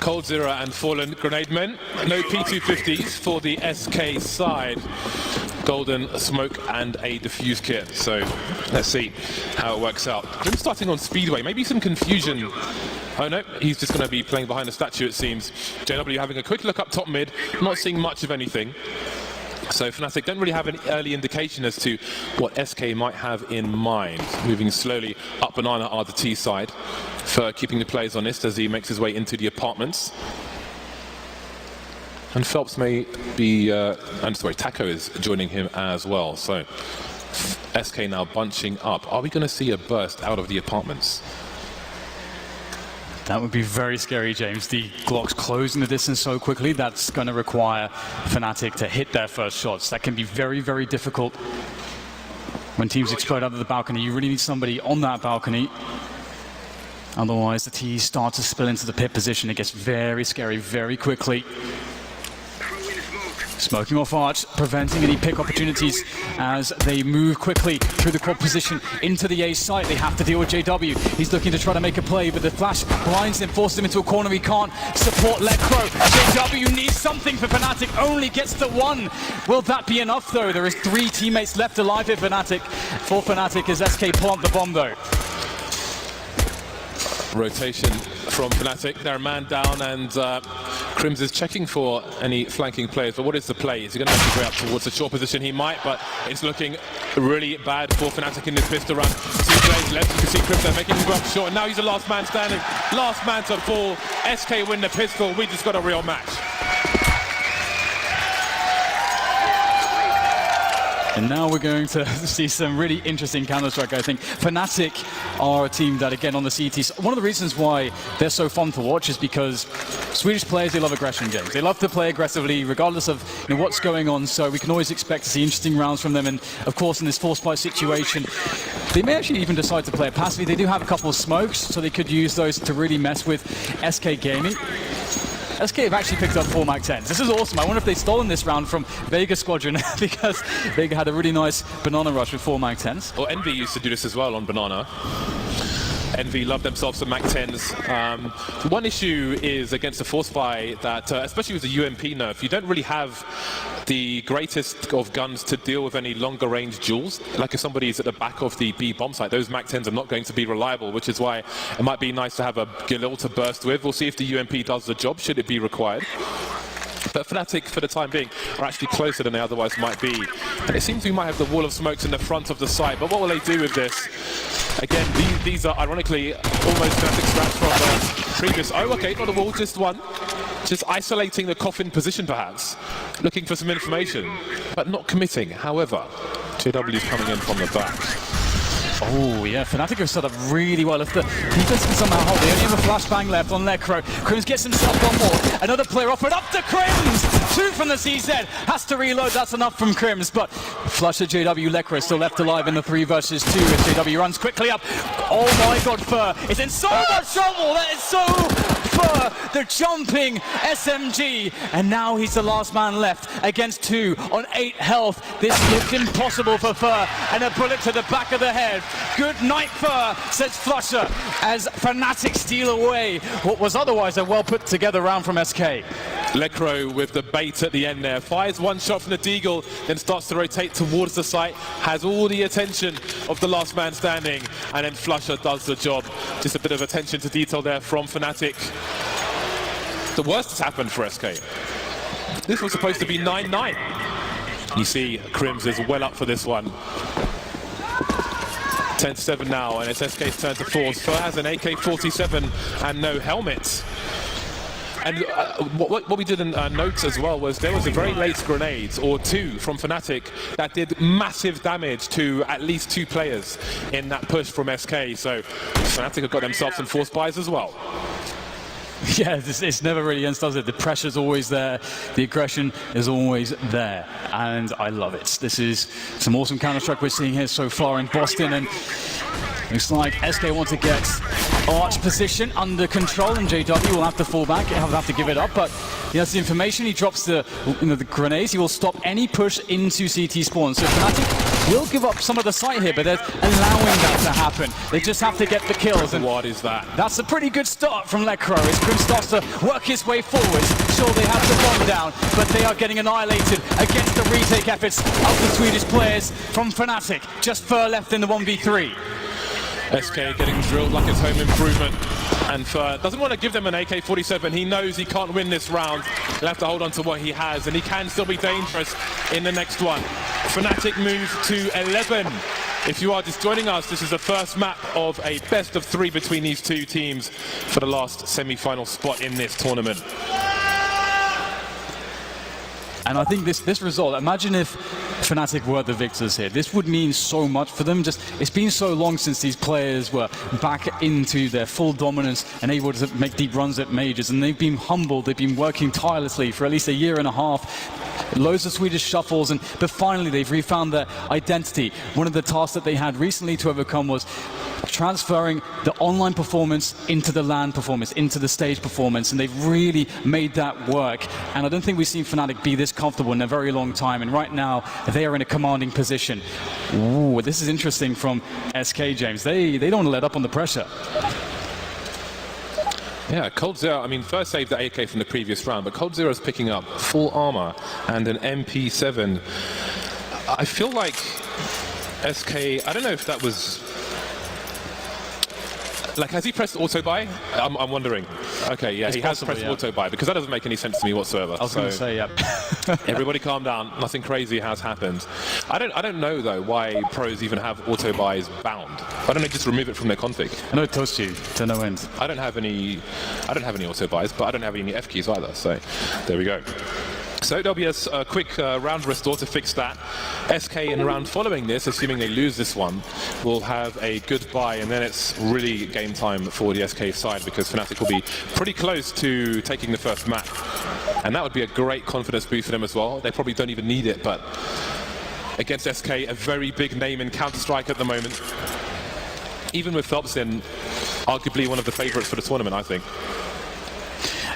Cold Zero and Fallen Grenade Men. No P250s for the SK side. Golden smoke and a defuse kit. So let's see how it works out. Grim starting on Speedway. Maybe some confusion. Oh no, he's just going to be playing behind a statue it seems. JW having a quick look up top mid. Not seeing much of anything. So Fnatic don't really have an early indication as to what SK might have in mind. Moving slowly up Banana are the T side. For keeping the players honest as he makes his way into the apartments. And Phelps may be, Taco is joining him as well. So SK now bunching up. Are we going to see a burst out of the apartments?
That would be very scary, James. The Glock's closing the distance so quickly, that's going to require Fnatic to hit their first shots. That can be very, very difficult when teams explode out of the balcony. You really need somebody on that balcony. Otherwise, the T's start to spill into the pit position. It gets very scary very quickly. Smoking off Arch, preventing any pick opportunities as they move quickly through the quad position into the A site. They have to deal with JW. He's looking to try to make a play, but the flash blinds him, forces him into a corner. He can't support Lecro. JW needs something for Fnatic, only gets the 1. Will that be enough though? There is 3 teammates left alive here for Fnatic as SK plant the bomb though.
Rotation from Fnatic. They're a man down, and Crims is checking for any flanking players. But what is the play? Is he going to have to go up towards the short position? He might, but it's looking really bad for Fnatic in this pistol run. 2 players left. You can see Crims there making him go up short. And now he's the last man standing. Last man to fall. SK win the pistol. We just got a real match.
And now we're going to see some really interesting Counter-Strike, I think. Fnatic are a team that, again, on the CT, one of the reasons why they're so fun to watch is because Swedish players, they love aggression games. They love to play aggressively, regardless of what's going on, so we can always expect to see interesting rounds from them. And, of course, in this force fight situation, they may actually even decide to play it passively. They do have a couple of smokes, so they could use those to really mess with SK Gaming. SK have actually picked up 4 Mag 10s. This is awesome. I wonder if they've stolen this round from Vega Squadron because Vega had a really nice banana rush with 4 Mag 10s.
Well, Envy used to do this as well on Banana. Envy love themselves some Mag 10s. One issue is against the Force Buy that, especially with the UMP nerf, you don't really have the greatest of guns to deal with any longer range duels. Like if somebody's at the back of the B bomb site, those Mag 10s are not going to be reliable, which is why it might be nice to have a Galil to burst with. We'll see if the UMP does the job, should it be required. But Fnatic, for the time being, are actually closer than they otherwise might be. And it seems we might have the wall of smokes in the front of the site, but what will they do with this? Again, these are ironically almost Fnatic strats from the previous... Oh, okay, not a wall, just one. Just isolating the coffin position, perhaps. Looking for some information, but not committing. However, JW is coming in from the back.
Oh, yeah, Fnatic have set up really well. If the defense can somehow hold, they only have a flashbang left on Lekro. Crims gets himself on board. Another player offered up to Crims! 2 from the CZ. Has to reload, that's enough from Crims. But Flusher, JW, Lekro still left alive in the 3 versus 2 as JW runs quickly up. Oh my god, Fur is in so much trouble! That is so Fur, the jumping SMG. And now he's the last man left against 2 on 8 health. This looked impossible for Fur. And a bullet to the back of the head. Good night, Fur, says Flusher, as Fnatic steal away what was otherwise a well put together round from SK.
Lekro with the bait at the end there, fires one shot from the Deagle, then starts to rotate towards the site, has all the attention of the last man standing, and then Flusher does the job. Just a bit of attention to detail there from Fnatic. The worst has happened for SK. This was supposed to be 9-9. You see Crims is well up for this one. 10-7 now, and it's SK's turn to force. Fur has an AK-47 and no helmet. And what we did in notes as well was there was a very late grenade, or 2 from Fnatic, that did massive damage to at least 2 players in that push from SK. So Fnatic have got themselves some force buys as well.
Yeah, it's never really ends, does it? The pressure's always there, the aggression is always there, and I love it. This is some awesome Counter-Strike we're seeing here so far in Boston, and looks like SK want to get Arch position under control, and JW will have to fall back, he'll have to give it up, but he has the information, he drops the grenades, he will stop any push into CT spawn. So Fnatic will give up some of the site here, but they're allowing that to happen. They just have to get the kills. And
what is that?
That's a pretty good start from Lekro as Grim starts to work his way forward. Sure, they have the bomb down, but they are getting annihilated against the retake efforts of the Swedish players from Fnatic. Just Fur left in the 1v3.
SK getting drilled like it's home improvement, and Fur doesn't want to give them an AK-47. He knows he can't win this round. He'll have to hold on to what he has, and he can still be dangerous in the next one. Fnatic move to 11. If you are just joining us, this is the first map of a best of 3 between these 2 teams for the last semi-final spot in this tournament.
And I think this result, imagine if Fnatic were the victors here. This would mean so much for them. Just it's been so long since these players were back into their full dominance and able to make deep runs at majors. And they've been humbled. They've been working tirelessly for at least a year and a half. Loads of Swedish shuffles, but finally they've refound their identity. One of the tasks that they had recently to overcome was transferring the online performance into the LAN performance, into the stage performance, and they've really made that work. And I don't think we've seen Fnatic be this comfortable in a very long time, and right now they are in a commanding position. Ooh, this is interesting from SK, James. They don't want to let up on the pressure.
Yeah, Cold-Zero, I mean, first saved the AK from the previous round, but Cold-Zero is picking up full armor and an MP7. I feel like SK, I don't know if that was... Like, has he pressed auto buy? I'm wondering. Okay, yeah, he has pressed auto buy, because that doesn't make any sense to me whatsoever.
I was going to say, yeah.
Everybody calm down. Nothing crazy has happened. I don't know though why pros even have auto buys bound. Why don't they just remove it from their config?
I know it toasts you to no end.
I don't have any auto buys, but I don't have any F keys either. So there we go. So there'll be a quick round restore to fix that. SK in the round following this, assuming they lose this one, will have a good buy, and then it's really game time for the SK side, because Fnatic will be pretty close to taking the first map. And that would be a great confidence boost for them as well. They probably don't even need it, but against SK, a very big name in Counter-Strike at the moment. Even with Phelps in, arguably one of the favorites for the tournament, I think.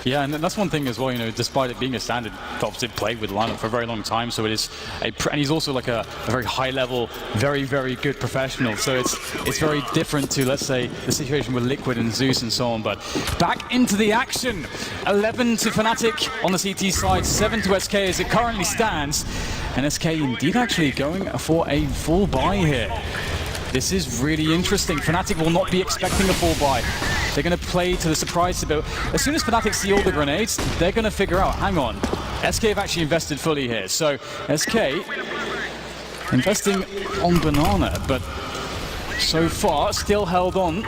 Yeah, and that's one thing as well, you know, despite it being a standard, Phelps did play with lineup for a very long time, so it is and he's also like a very high level, very, very good professional, so it's very different to, let's say, the situation with Liquid and Zeus and so on. But back into the action, 11 to Fnatic on the CT side, 7 to SK as it currently stands, and SK indeed actually going for a full buy here. This is really interesting. Fnatic will not be expecting a full buy. They're going to play to the surprise a bit. As soon as Fnatic see all the grenades, they're going to figure out, hang on, SK have actually invested fully here. So SK investing on Banana, but so far still held on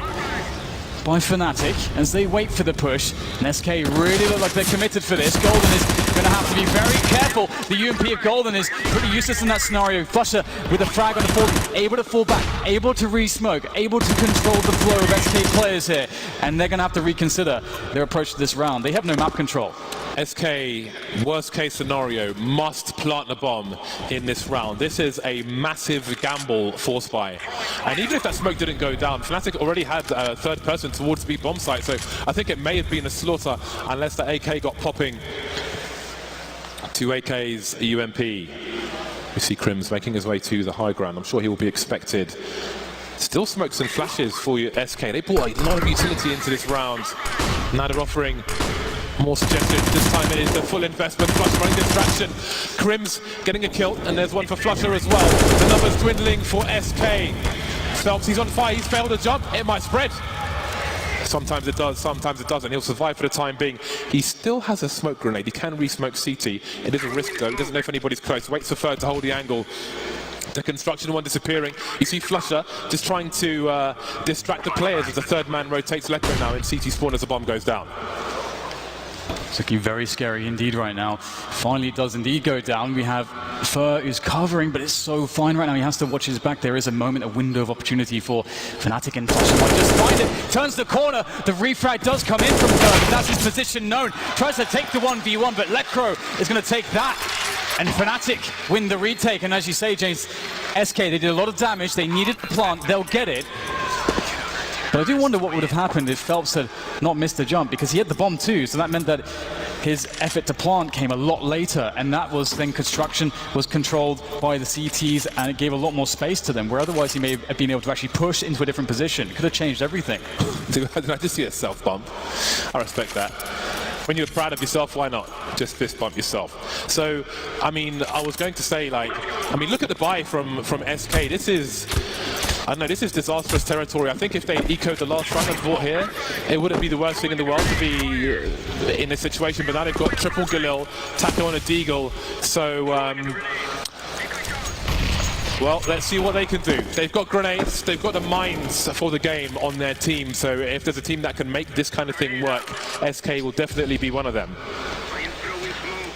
by Fnatic as they wait for the push. And SK really look like they're committed for this. Golden is going to have to be very careful. The UMP of Golden is pretty useless in that scenario. Flusher with a frag on the fall, able to fall back, able to re-smoke, able to control the flow of SK players here. And they're going to have to reconsider their approach to this round. They have no map control.
SK, worst case scenario, must plant the bomb in this round. This is a massive gamble for Spy. And even if that smoke didn't go down, Fnatic already had a third person towards the B bomb site, so I think it may have been a slaughter unless the AK got popping to AK's UMP. We see Crims making his way to the high ground. I'm sure he will be expected. Still smokes and flashes for SK. They brought a lot of utility into this round. Now they're offering more suggestions. This time it is the full investment. Flusher running distraction. Crims getting a kill, and there's one for Flusher as well. The numbers dwindling for SK. Phelps, he's on fire. He's failed a jump. It might spread. Sometimes it does, sometimes it doesn't. He'll survive for the time being. He still has a smoke grenade. He can re-smoke CT. It is a risk though. He doesn't know if anybody's close. Waits for Third to hold the angle. The construction one disappearing. You see Flusher just trying to distract the players as the third man rotates Lecro now in CT spawn as the bomb goes down.
It's looking very scary indeed right now. Finally, it does indeed go down. We have Fur who's covering, but it's so fine right now. He has to watch his back. There is a moment, a window of opportunity for Fnatic, and Flusher might just find it. Turns the corner. The refrag does come in from Fur, but that's his position known. Tries to take the 1v1, but Lecro is going to take that. And Fnatic win the retake. And as you say, James, SK, they did a lot of damage. They needed the plant. They'll get it. But I do wonder what would have happened if Phelps had not missed the jump, because he had the bomb too, so that meant that his effort to plant came a lot later, and that was then construction was controlled by the CTs, and it gave a lot more space to them, where otherwise he may have been able to actually push into a different position. It could have changed everything.
Did I just see a self-bump? I respect that. When you're proud of yourself, why not? Just fist bump yourself. So, I mean, I was going to say, like, I mean, look at the buy from SK. This is, I don't know, this is disastrous territory. I think if they ecoed the last run and fought here, it wouldn't be the worst thing in the world to be in this situation. But now they've got triple Galil, Taco on a Deagle. So, well, let's see what they can do. They've got grenades, they've got the mines for the game on their team. So if there's a team that can make this kind of thing work, SK will definitely be one of them.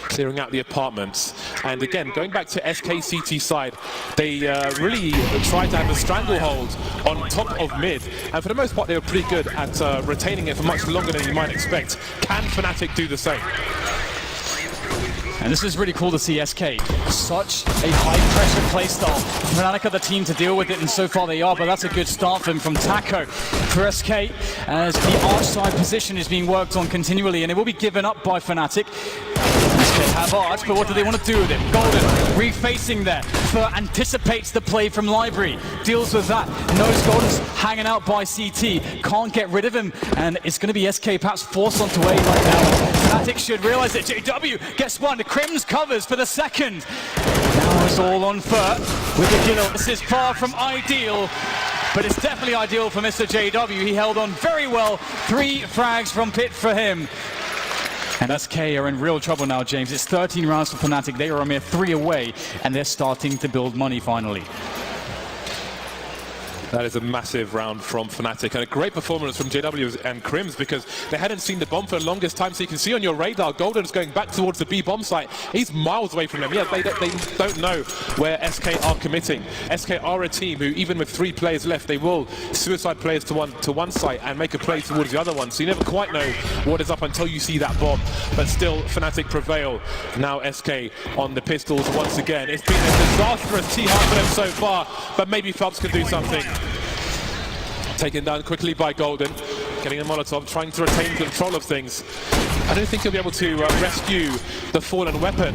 Clearing out the apartments. And again, going back to SKCT side, they really tried to have a stranglehold on top of mid. And for the most part, they were pretty good at retaining it for much longer than you might expect. Can Fnatic do the same?
And this is really cool to see SK. Such a high-pressure playstyle. Fnatic are the team to deal with it, and so far they are, but that's a good start from Taco for SK, as the arch side position is being worked on continually, and it will be given up by Fnatic. SK have arch, but what do they want to do with it? Golden refacing there. Fur anticipates the play from Library, deals with that. Knows Golden's hanging out by CT, can't get rid of him, and it's going to be SK perhaps forced onto A right now. Fnatic should realize that JW gets one. The Crims covers for the second. Now it's all on Fur with the kill. This is far from ideal, but it's definitely ideal for Mr. JW. He held on very well. 3 frags from Pit for him. And SK are in real trouble now, James. It's 13 rounds for Fnatic. They are a mere 3 away, and they're starting to build money finally.
That is a massive round from Fnatic, and a great performance from JW and Crims, because they hadn't seen the bomb for the longest time. So you can see on your radar, Golden's going back towards the B bomb site. He's miles away from them. Yeah, they don't know where SK are committing. SK are a team who, even with 3 players left, they will suicide players to one site and make a play towards the other one. So you never quite know what is up until you see that bomb. But still, Fnatic prevail. Now SK on the pistols once again. It's been a disastrous T-hard for them so far, but maybe Phelps can do something. Taken down quickly by Golden. getting a Molotov, trying to retain control of things. I don't think he'll be able to rescue the fallen weapon,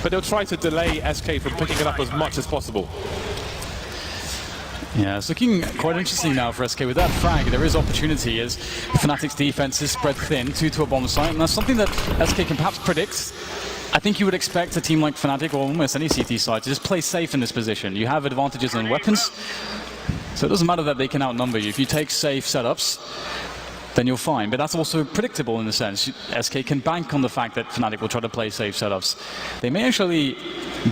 but they'll try to delay SK from picking it up as much as possible.
Yeah, it's looking quite interesting now for SK. With that frag, there is opportunity as Fnatic's defense is spread thin to a bomb site, and that's something that SK can perhaps predict. I think you would expect a team like Fnatic or almost any CT side to just play safe in this position. You have advantages on weapons, so it doesn't matter that they can outnumber you. If you take safe setups, then you're fine. But that's also predictable in the sense SK can bank on the fact that Fnatic will try to play safe setups. They may actually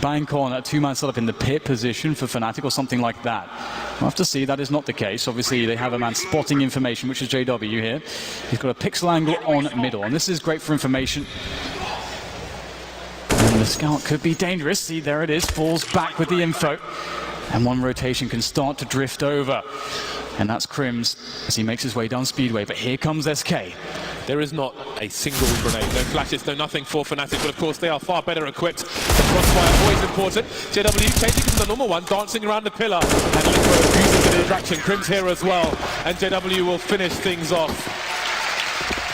bank on a two-man setup in the pit position for Fnatic or something like that. We'll have to see. That is not the case. Obviously, they have a man spotting information, which is JW here. He's got a pixel angle on middle, and this is great for information. And the scout could be dangerous. See, there it is. Falls back with the info. And one rotation can start to drift over. And that's Crims as he makes his way down Speedway. But here comes SK.
There is not a single grenade, no flashes, no nothing for Fnatic, but of course they are far better equipped. The crossfire always important. JW changing to the normal one, dancing around the pillar, and Liquor abusing the distraction. Crims here as well, and JW will finish things off.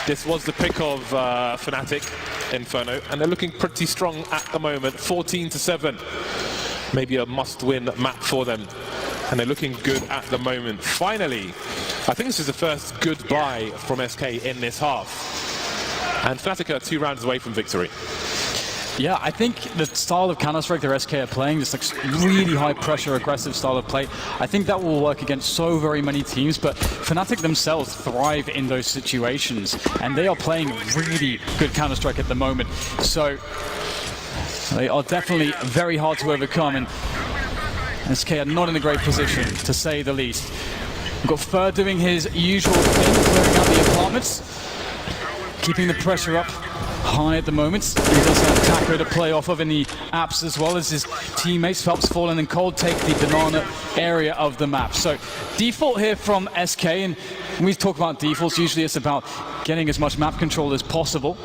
This was the pick of Fnatic, Inferno, and they're looking pretty strong at the moment. 14-7, maybe a must-win map for them. And they're looking good at the moment. Finally, I think this is the first good buy from SK in this half. And Fnatic are 2 rounds away from victory.
Yeah, I think the style of Counter-Strike that SK are playing, this like really high-pressure, aggressive style of play, I think that will work against so very many teams, but Fnatic themselves thrive in those situations, and they are playing really good Counter-Strike at the moment. So they are definitely very hard to overcome, and SK are not in a great position, to say the least. We've got Fur doing his usual thing, clearing out the apartments, keeping the pressure up high at the moment. He does have Taco to play off of in the apps as well as his teammates. Phelps Fallen and Cold take the banana area of the map. So default here from SK, and when we talk about defaults, usually it's about getting as much map control as possible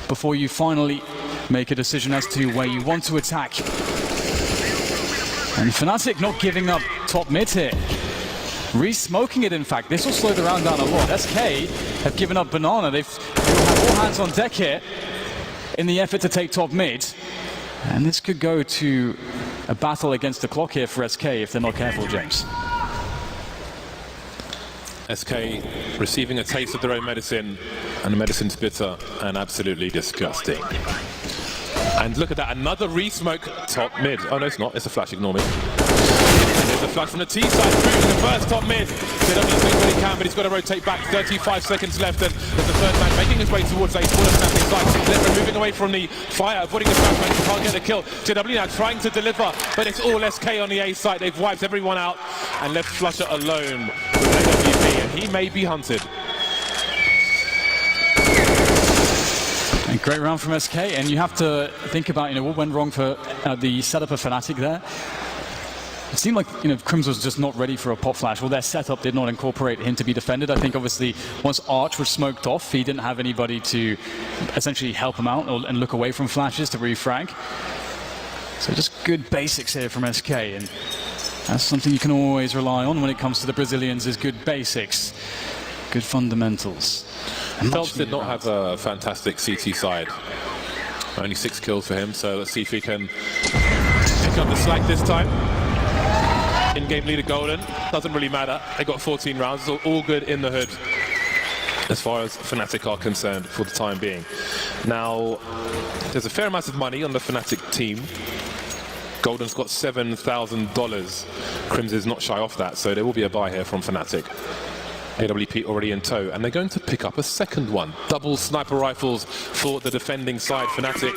before you finally make a decision as to where you want to attack. And Fnatic not giving up top mid here. Re-smoking it, in fact. This will slow the round down a lot. SK have given up banana. They will have all hands on deck here in the effort to take top mid. And this could go to a battle against the clock here for SK if they're not careful, James.
SK receiving a taste of their own medicine, and the medicine's bitter and absolutely disgusting. And look at that, another re-smoke top mid. Oh no, it's not, it's a flash, ignore me. And there's a flash from the T side, through to the first top mid. JW's doing what he can, but he's got to rotate back. 35 seconds left, and there's the third man making his way towards a full of snapping side. Liquor moving away from the fire, avoiding the flash man, can't get a kill. JW now trying to deliver, but it's all SK on the A side. They've wiped everyone out and left Flusher alone with AWP, and he may be hunted.
And great round from SK, and you have to think about, what went wrong for the setup of Fnatic there. It seemed like, Crims was just not ready for a pop flash. Well, their setup did not incorporate him to be defended. I think, obviously, once Arch was smoked off, he didn't have anybody to essentially help him out and look away from flashes to refrag. So just good basics here from SK, and that's something you can always rely on when it comes to the Brazilians, is good basics, good fundamentals.
Phelps did not have a fantastic CT side. Only 6 kills for him, so let's see if he can pick up the slack this time. In-game leader Golden, doesn't really matter. They got 14 rounds, it's all good in the hood as far as Fnatic are concerned for the time being. Now, there's a fair amount of money on the Fnatic team. Golden's got $7,000. Crims is not shy off that, so there will be a buy here from Fnatic. AWP already in tow, and they're going to pick up a second one. Double sniper rifles for the defending side, Fnatic.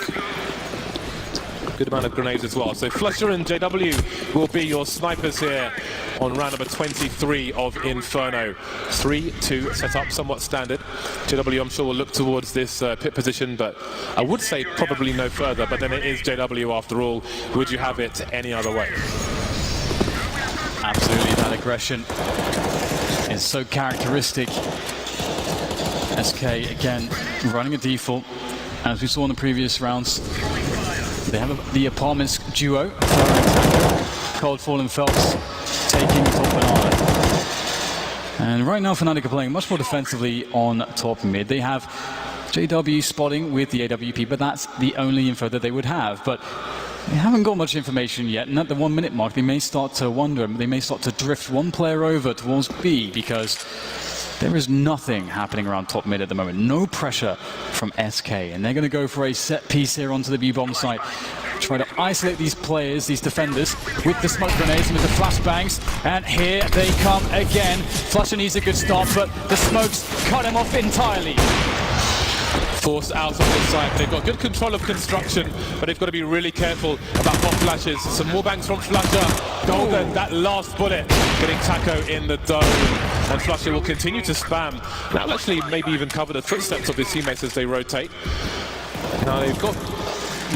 Good amount of grenades as well. So Flusher and JW will be your snipers here on round number 23 of Inferno. 3-2 set up, somewhat standard. JW, I'm sure, will look towards this pit position, but I would say probably no further, but then it is JW after all. Would you have it any other way?
Absolutely, that aggression is so characteristic. SK again running a default, as we saw in the previous rounds. They have the apartments duo, Cold Fall and Phelps taking top banana. And right now, Fnatic are playing much more defensively on top mid. They have JW spotting with the AWP, but that's the only info that they would have. But they haven't got much information yet, and at the 1 minute mark, they may start to wonder, they may start to drift one player over towards B, because there is nothing happening around top mid at the moment. No pressure from SK, and they're going to go for a set piece here onto the B bomb site. Try to isolate these players, these defenders, with the smoke grenades and with the flashbangs. And here they come again. Flusher needs a good start, but the smokes cut him off entirely.
Forced out of the site. They've got good control of construction, but they've got to be really careful about hot flashes. Some more bangs from Flusher. Golden, that last bullet, getting Taco in the dome. And Flusher will continue to spam. Now actually maybe even cover the footsteps of his teammates as they rotate. Now they've got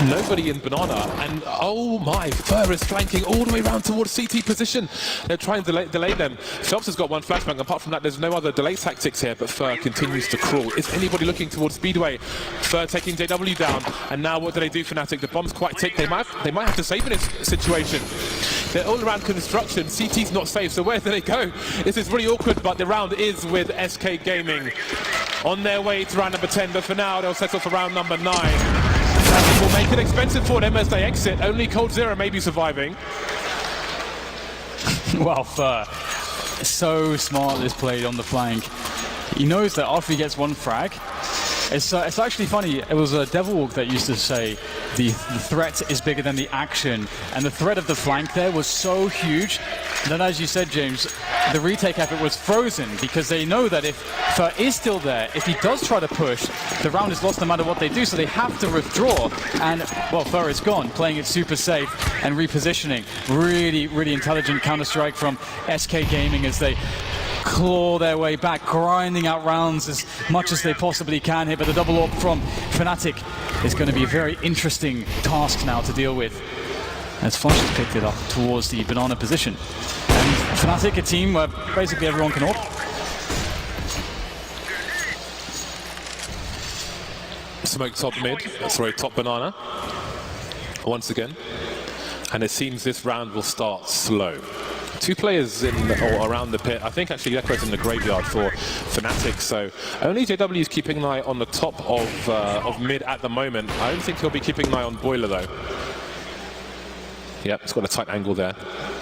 nobody in Banana, and oh my, Fur is flanking all the way around towards CT position. They're trying to delay them. Phelps has got one flashbang. Apart from that, there's no other delay tactics here, but Fur continues to crawl. Is anybody looking towards Speedway? Fur taking JW down, and now what do they do, Fnatic? The bomb's quite tick. They might have to save in this situation. They're all around construction. CT's not safe, so where do they go? This is really awkward, but the round is with SK Gaming on their way to round number 10, but for now they'll settle for round number 9. That will make it expensive for them as they exit. Only Cold Zero may be surviving.
Well, Fur, so smart this play on the flank. He knows that after he gets one frag, it's actually funny. It was a Devil Walk that used to say the threat is bigger than the action, and the threat of the flank there was so huge that, as you said, James, the retake effort was frozen, because they know that if Fur is still there, if he does try to push, the round is lost no matter what they do, so they have to withdraw. And, well, Fur is gone, playing it super safe and repositioning. Really, really intelligent counter-strike from SK Gaming as they claw their way back, grinding out rounds as much as they possibly can here. But the double AWP from Fnatic is going to be a very interesting task now to deal with, as Flash has picked it up towards the Banana position. And Fnatic, a team where basically everyone can AWP.
Smoke top mid, sorry, top Banana once again. And it seems this round will start slow. 2 players in or around the pit. I think actually Echo's in the graveyard for Fnatic, so only JW is keeping an eye on the top of mid at the moment. I don't think he'll be keeping an eye on Boiler though. Yep, it's got a tight angle there.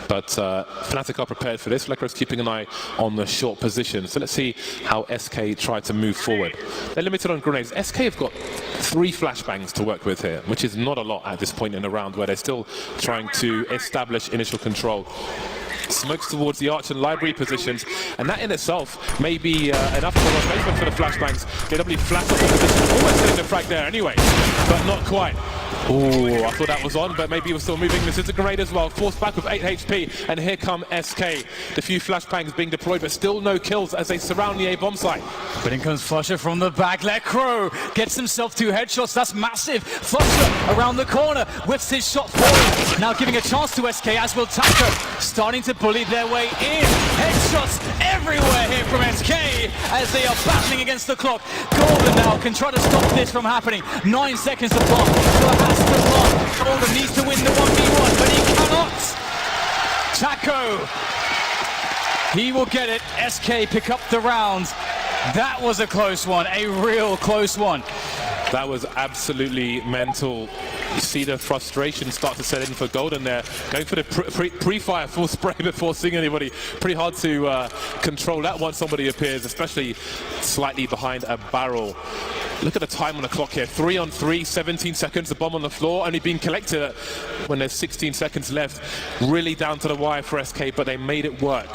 But Fnatic are prepared for this. Lecro's keeping an eye on the short position. So let's see how SK try to move forward. They're limited on grenades. SK have got 3 flashbangs to work with here, which is not a lot at this point in the round, where they're still trying to establish initial control. Smokes towards the Arch and Library positions, and that in itself may be enough of a replacement for the flashbangs. JW flat off the position, almost hitting the frag there anyway, but not quite. Oh, I thought that was on, but maybe he was still moving. This is a grenade as well, forced back with 8 HP, and here come SK. The few flashbangs being deployed, but still no kills as they surround the A bomb site.
But in comes Flusher from the back. Lecro gets himself 2 headshots. That's massive. Flusher around the corner, whips his shot forward. Now giving a chance to SK, as will Taco, starting to bully their way in. Headshots everywhere here from SK as they are battling against the clock. Golden now can try to stop this from happening. 9 seconds to block. Has to block. Golden needs to win the 1v1, but he cannot. Taco, he will get it. SK pick up the round. That was a close one, a real close one.
That was absolutely mental. You see the frustration start to set in for Golden there. Going for the pre-fire full spray before seeing anybody. Pretty hard to control that once somebody appears, especially slightly behind a barrel. Look at the time on the clock here. 3 on 3, 17 seconds. The bomb on the floor, only being collected when there's 16 seconds left. Really down to the wire for SK, but they made it work.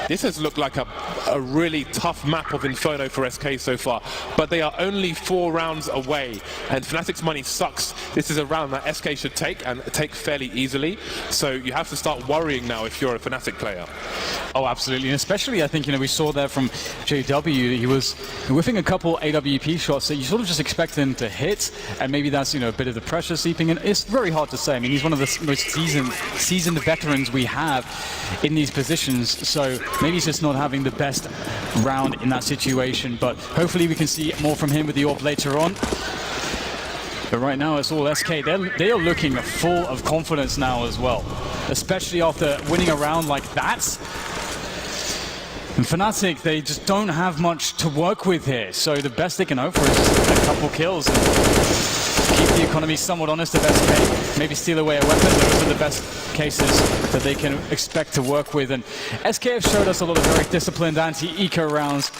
This has looked like a really tough map of Inferno for SK so far, but they are only 4 rounds away, and Fnatic's money sucks. This is a round that SK should take, and take fairly easily, so you have to start worrying now if you're a Fnatic player.
Oh, absolutely, and especially I think, we saw there from JW, he was whiffing a couple AWP shots that you sort of just expect him to hit, and maybe that's, a bit of the pressure seeping in. It's very hard to say. I mean, he's one of the most seasoned veterans we have in these positions, so maybe he's just not having the best round in that situation, but hopefully we can see more from him with the AWP later on. But right now it's all SK. They are looking full of confidence now as well, especially after winning a round like that. And Fnatic, they just don't have much to work with here. So the best they can hope for is just a couple kills and keep the economy somewhat honest of SK. Maybe steal away a weapon. Those are the best cases that they can expect to work with. And SK have showed us a lot of very disciplined anti-eco rounds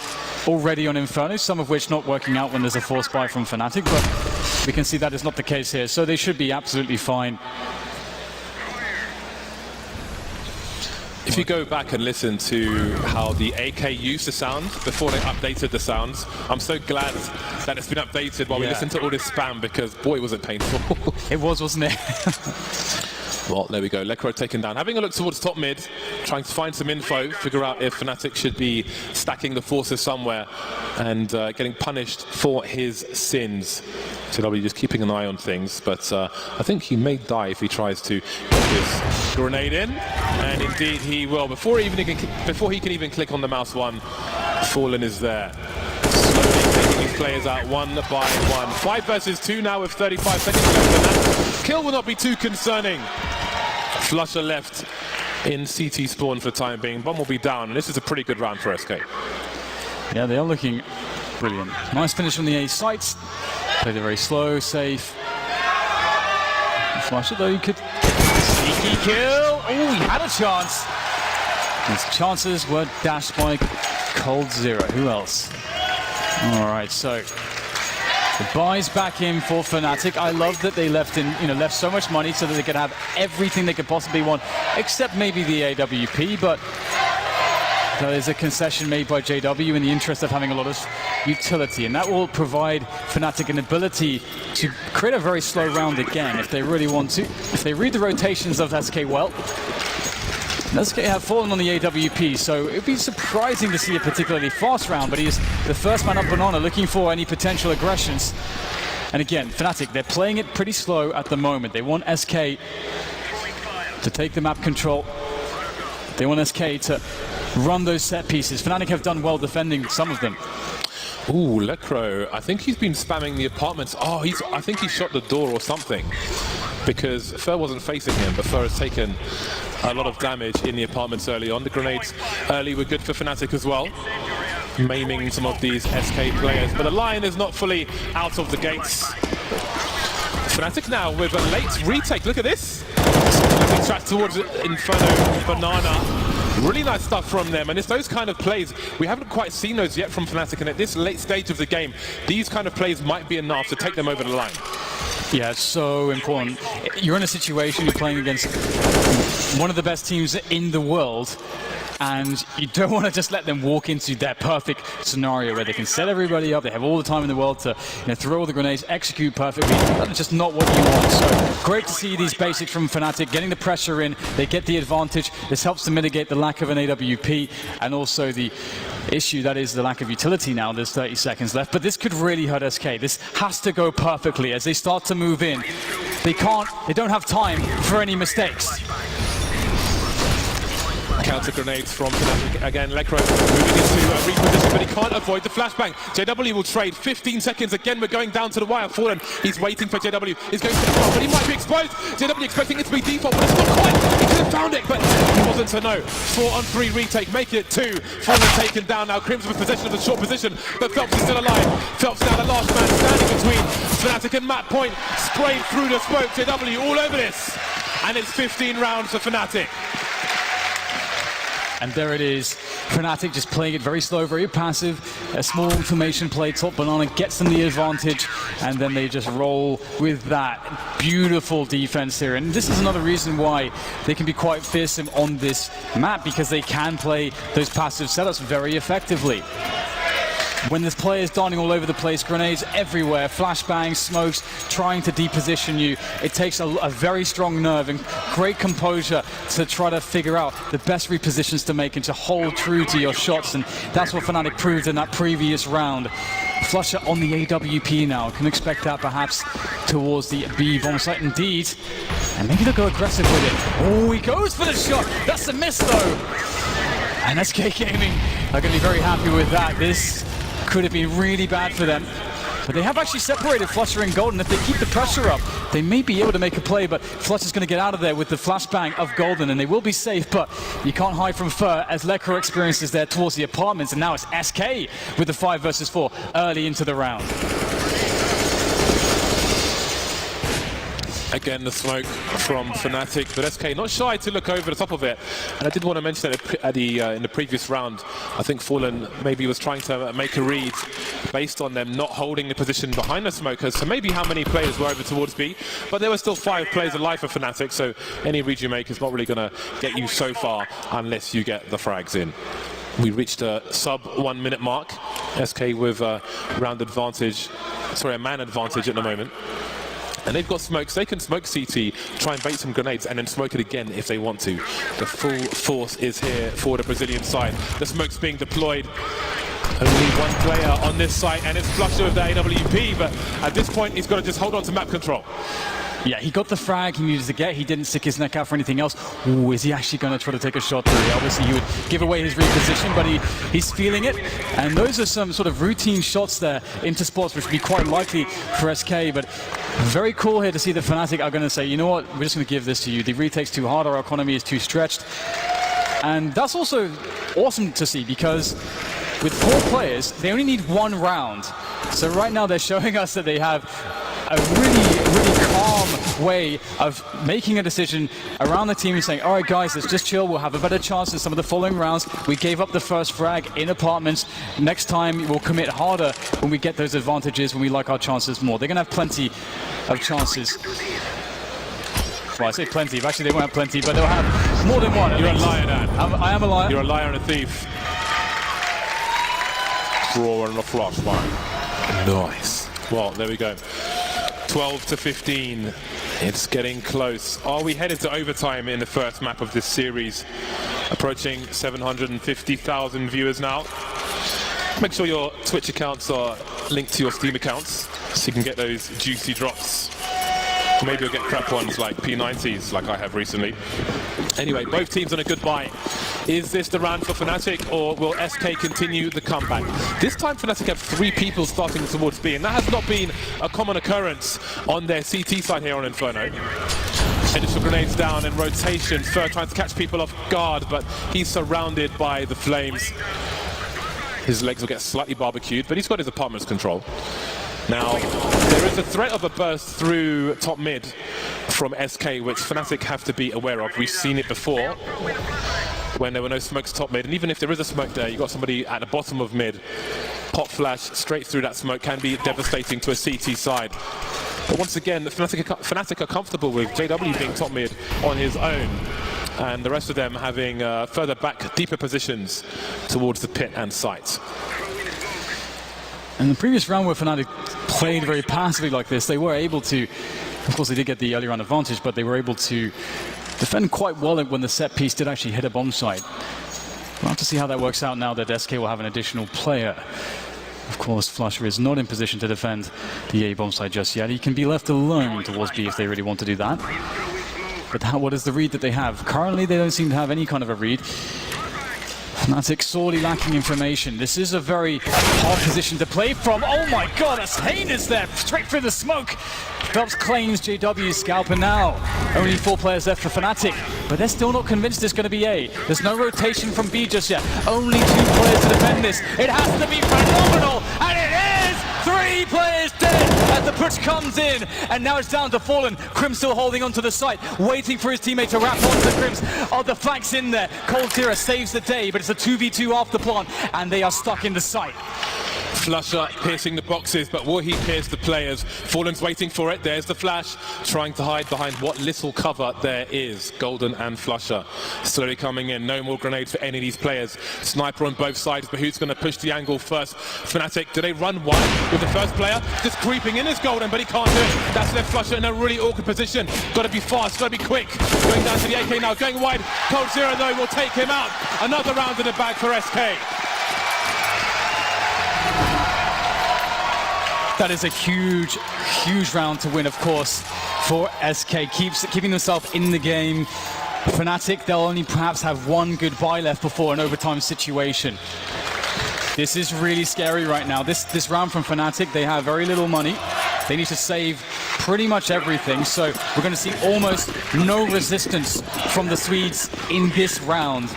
already on Inferno, some of which not working out when there's a force buy from Fnatic, but we can see that is not the case here. So they should be absolutely fine.
If you go back and listen to how the AK used to sound before they updated the sounds, I'm so glad that it's been updated while we listen to all this spam, because boy was it painful.
It was, wasn't it?
Well, there we go. Lekro taken down. Having a look towards top mid, trying to find some info, figure out if Fnatic should be stacking the forces somewhere and getting punished for his sins. JW just keeping an eye on things, but I think he may die if he tries to get this grenade in, and indeed he will. Before he can even click on the mouse one, Fallen is there. Slowly taking these players out one by one. 5 versus 2 now with 35 seconds left, and that kill will not be too concerning. Flusher left in CT spawn for the time being. Bomb will be down, and this is a pretty good round for SK.
Yeah, they are looking brilliant. Nice finish from the A sites. Played it very slow, safe. Flusher though, he could sneaky kill. Oh, he had a chance. His chances were dashed by Cold Zero. Who else? All right, so the buy's back in for Fnatic. I love that they left so much money so that they could have everything they could possibly want, except maybe the AWP, but there is a concession made by JW in the interest of having a lot of utility, and that will provide Fnatic an ability to create a very slow round again if they really want to. If they read the rotations of SK well, SK have fallen on the AWP, so it would be surprising to see a particularly fast round, but he is the first man up Banana looking for any potential aggressions. And again, Fnatic, they're playing it pretty slow at the moment. They want SK to take the map control. They want SK to run those set pieces. Fnatic have done well defending some of them.
Ooh, Lekro, I think he's been spamming the apartments. Oh, I think he shot the door or something, because Fer wasn't facing him, but Fer has taken a lot of damage in the apartments early on. The grenades early were good for Fnatic as well, maiming some of these SK players, but the line is not fully out of the gates. Fnatic now with a late retake. Look at this. Fnatic track towards Inferno Banana. Really nice stuff from them, and it's those kind of plays, we haven't quite seen those yet from Fnatic, and at this late stage of the game, these kind of plays might be enough to take them over the line.
Yeah, it's so important. You're in a situation, you're playing against one of the best teams in the world, and you don't want to just let them walk into their perfect scenario where they can set everybody up, they have all the time in the world to throw all the grenades, execute perfectly. That's just not what you want. So great to see these basics from Fnatic, getting the pressure in, they get the advantage. This helps to mitigate the lack of an AWP and also the issue that is the lack of utility now. There's 30 seconds left, but this could really hurt SK. This has to go perfectly as they start to move in. They don't have time for any mistakes.
Counter grenades from Fnatic again. Lekro moving into a reposition, but he can't avoid the flashbang. JW will trade. 15 seconds again. We're going down to the wire. Fallen. He's waiting for JW. He's going to the front, but he might be exposed. JW expecting it to be default, but it's not quite. He could have found it, but he wasn't to know. 4-on-3 retake, make it 2. Fallen taken down now. Crimson with possession of the short position, but Phelps is still alive. Phelps now the last man standing between Fnatic and Matt Point. Sprayed through the smoke. JW all over this, and it's 15 rounds for Fnatic.
And there it is, Fnatic just playing it very slow, very passive. A small formation play, top Banana gets them the advantage, and then they just roll with that. Beautiful defense here, and this is another reason why they can be quite fearsome on this map, because they can play those passive setups very effectively. When there's players darting all over the place, grenades everywhere, flashbangs, smokes, trying to deposition you, it takes a very strong nerve and great composure to try to figure out the best repositions to make and to hold true to your shots, and that's what Fnatic proved in that previous round. Flusher on the AWP now, can expect that perhaps towards the B bomb site indeed, and maybe they'll go aggressive with it. Oh, he goes for the shot, that's a miss though, and SK Gaming are going to be very happy with that. This could have been really bad for them. But they have actually separated Flusher and Golden. If they keep the pressure up, they may be able to make a play, but Flusher's going to get out of there with the flashbang of Golden, and they will be safe, but you can't hide from Fur as Lekra experiences there towards the apartments, and now it's SK with the 5 versus 4 early into the round.
Again, the smoke from Fnatic, but SK not shy to look over the top of it. And I did want to mention that in the previous round, I think Fallen maybe was trying to make a read based on them not holding the position behind the smokers. So maybe how many players were over towards B, but there were still 5 players alive for Fnatic, so any read you make is not really going to get you so far unless you get the frags in. We reached a sub 1 minute mark. SK with a round advantage, sorry, a man advantage at the moment. And they've got smokes, they can smoke CT, try and bait some grenades, and then smoke it again if they want to. The full force is here for the Brazilian side. The smoke's being deployed. Only one player on this site, and it's Flusher with the AWP, but at this point, he's got to just hold on to map control.
Yeah, he got the frag he needed to get. He didn't stick his neck out for anything else. Ooh, is he actually going to try to take a shot through? Obviously, he would give away his reposition, but he's feeling it. And those are some sort of routine shots there into spots, which would be quite likely for SK. But very cool here to see the Fnatic are going to say, you know what, we're just going to give this to you. The retake's too hard, our economy is too stretched. And that's also awesome to see, because with 4 players, they only need 1 round. So right now, they're showing us that they have a really calm way of making a decision around the team and saying, all right, guys, let's just chill. We'll have a better chance in some of the following rounds. We gave up the first frag in apartments. Next time, we'll commit harder when we get those advantages, when we like our chances more. They're going to have plenty of chances. Well, I say plenty, but actually they won't have plenty, but they'll have more than one.
You're a liar, Dan.
I am a liar.
You're a liar and a thief. Draw and a flashbang. Nice. Well, there we go. 12 to 15. It's getting close. Are we headed to overtime in the first map of this series? Approaching 750,000 viewers now. Make sure your Twitch accounts are linked to your Steam accounts so you can get those juicy drops. Or maybe you'll get crap ones like P90s like I have recently. Anyway, both teams on a good buy. Is this the round for Fnatic, or will SK continue the comeback? This time Fnatic have 3 people starting towards B, and that has not been a common occurrence on their CT side here on Inferno. Initial grenades down in rotation. Fur trying to catch people off guard, but he's surrounded by the flames. His legs will get slightly barbecued, but he's got his apartment's control. Now, there is a threat of a burst through top mid from SK, which Fnatic have to be aware of. We've seen it before when there were no smokes top mid, and even if there is a smoke there, you've got somebody at the bottom of mid. Pop flash straight through that smoke can be devastating to a CT side. But once again, Fnatic are comfortable with JW being top mid on his own, and the rest of them having further back, deeper positions towards the pit and site.
In the previous round where Fnatic played very passively like this, they were able to, of course they did get the early round advantage, but they were able to defend quite well when the set piece did actually hit a bomb site. We'll have to see how that works out now that SK will have an additional player. Of course, Flusher is not in position to defend the A bomb site just yet. He can be left alone towards B if they really want to do that. But what is the read that they have? Currently, they don't seem to have any kind of a read. Fnatic sorely lacking information. This is a very hard position to play from. Oh my god, that's heinous there, straight through the smoke. Phelps claims JW's scalp, and now only 4 players left for Fnatic, but they're still not convinced it's going to be A. There's no rotation from B just yet. Only 2 players to defend this. It has to be phenomenal, and it is! 3 players dead as the push comes in, and now it's down to Fallen. Crim still holding onto the site, waiting for his teammate to wrap onto the Crims. Oh, the flag's in there. Cold Tira saves the day, but it's a 2v2 off the plant, and they are stuck in the site.
Flusher piercing the boxes, but will he pierce the players? Fallen's waiting for it. There's the flash, trying to hide behind what little cover there is. Golden and Flusher slowly coming in. No more grenades for any of these players. Sniper on both sides, but who's going to push the angle first? Fnatic, do they run wide with the first player? Just creeping in is Golden, but he can't do it. That's left Flusher in a really awkward position. Got to be fast, got to be quick. Going down to the AK now, going wide. Cold Zero, though, will take him out. Another round in the bag for SK.
That is a huge, huge round to win, of course, for SK. Keeping themselves in the game. Fnatic, they'll only perhaps have 1 good buy left before an overtime situation. This is really scary right now. This round from Fnatic, they have very little money. They need to save pretty much everything, so we're going to see almost no resistance from the Swedes in this round.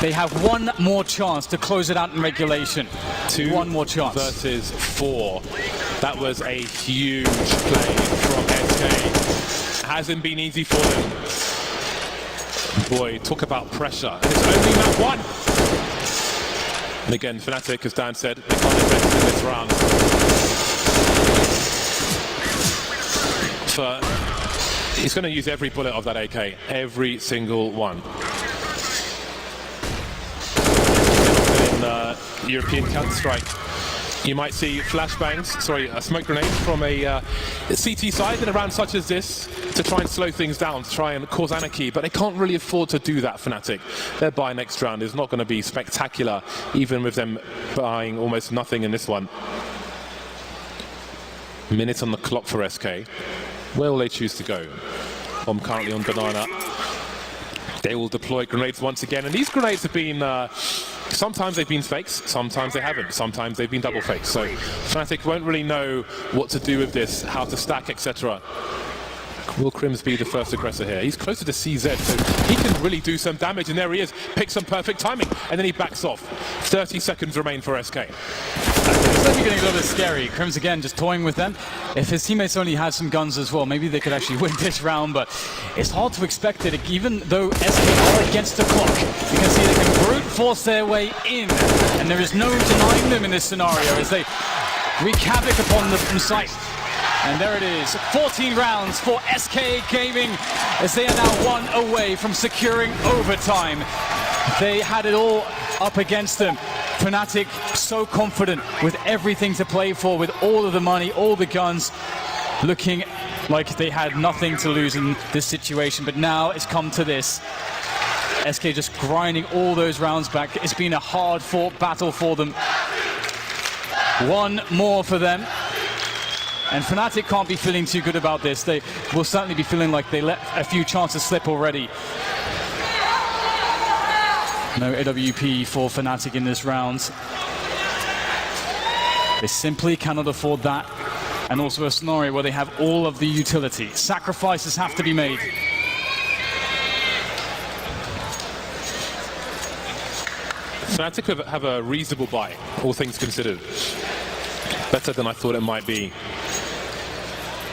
They have one more chance to close it out in regulation. One more chance.
Versus 4. That was a huge play from SK. Hasn't been easy for them. Boy, talk about pressure. It's only map 1. And again, Fnatic, as Dan said, they can't invest in this round. He's going to use every bullet of that AK, every single one. In European Counter-Strike, you might see flashbangs, smoke grenades from a CT side in a round such as this to try and slow things down, to try and cause anarchy, but they can't really afford to do that, Fnatic. Their buy next round is not going to be spectacular, even with them buying almost nothing in this one. Minute on the clock for SK. Where will they choose to go? I'm currently on banana. They will deploy grenades once again, and these grenades have been sometimes they've been fakes, sometimes they haven't, sometimes they've been double fakes. So Fnatic won't really know what to do with this, how to stack, etc. Will Crims be the first aggressor here? He's closer to CZ, so he can really do some damage, and there he is, picks some perfect timing, and then he backs off. 30 seconds remain for SK.
It's maybe getting a little bit scary. Crims again just toying with them. If his teammates only had some guns as well, maybe they could actually win this round, but it's hard to expect it. Even though SK are against the clock, you can see they can brute force their way in, and there is no denying them in this scenario as they wreak havoc upon them from sight. And there it is, 14 rounds for SK Gaming as they are now 1 away from securing overtime. They had it all up against them. Fnatic so confident with everything to play for, with all of the money, all the guns, looking like they had nothing to lose in this situation. But now it's come to this. SK just grinding all those rounds back. It's been a hard-fought battle for them. One more for them. And Fnatic can't be feeling too good about this. They will certainly be feeling like they let a few chances slip already. No AWP for Fnatic in this round. They simply cannot afford that. And also a scenario where they have all of the utility. Sacrifices have to be made.
Fnatic have a reasonable buy, all things considered. Better than I thought it might be.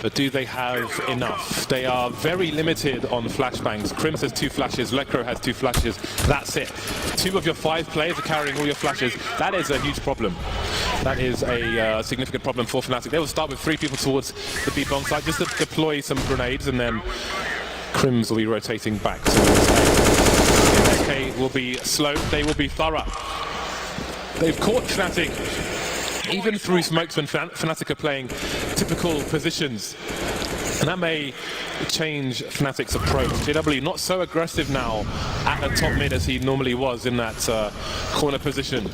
But do they have enough? They are very limited on flashbangs. Crims has 2 flashes, Lekro has 2 flashes. That's it. 2 of your 5 players are carrying all your flashes. That is a huge problem. That is a significant problem for Fnatic. They will start with 3 people towards the B bomb side just to deploy some grenades, and then Crims will be rotating back towards A. SK will be slow. They will be thorough. They've caught Fnatic. Even through smokes when Fnatic are playing typical positions. And that may change Fnatic's approach. JW not so aggressive now at the top mid as he normally was in that corner position.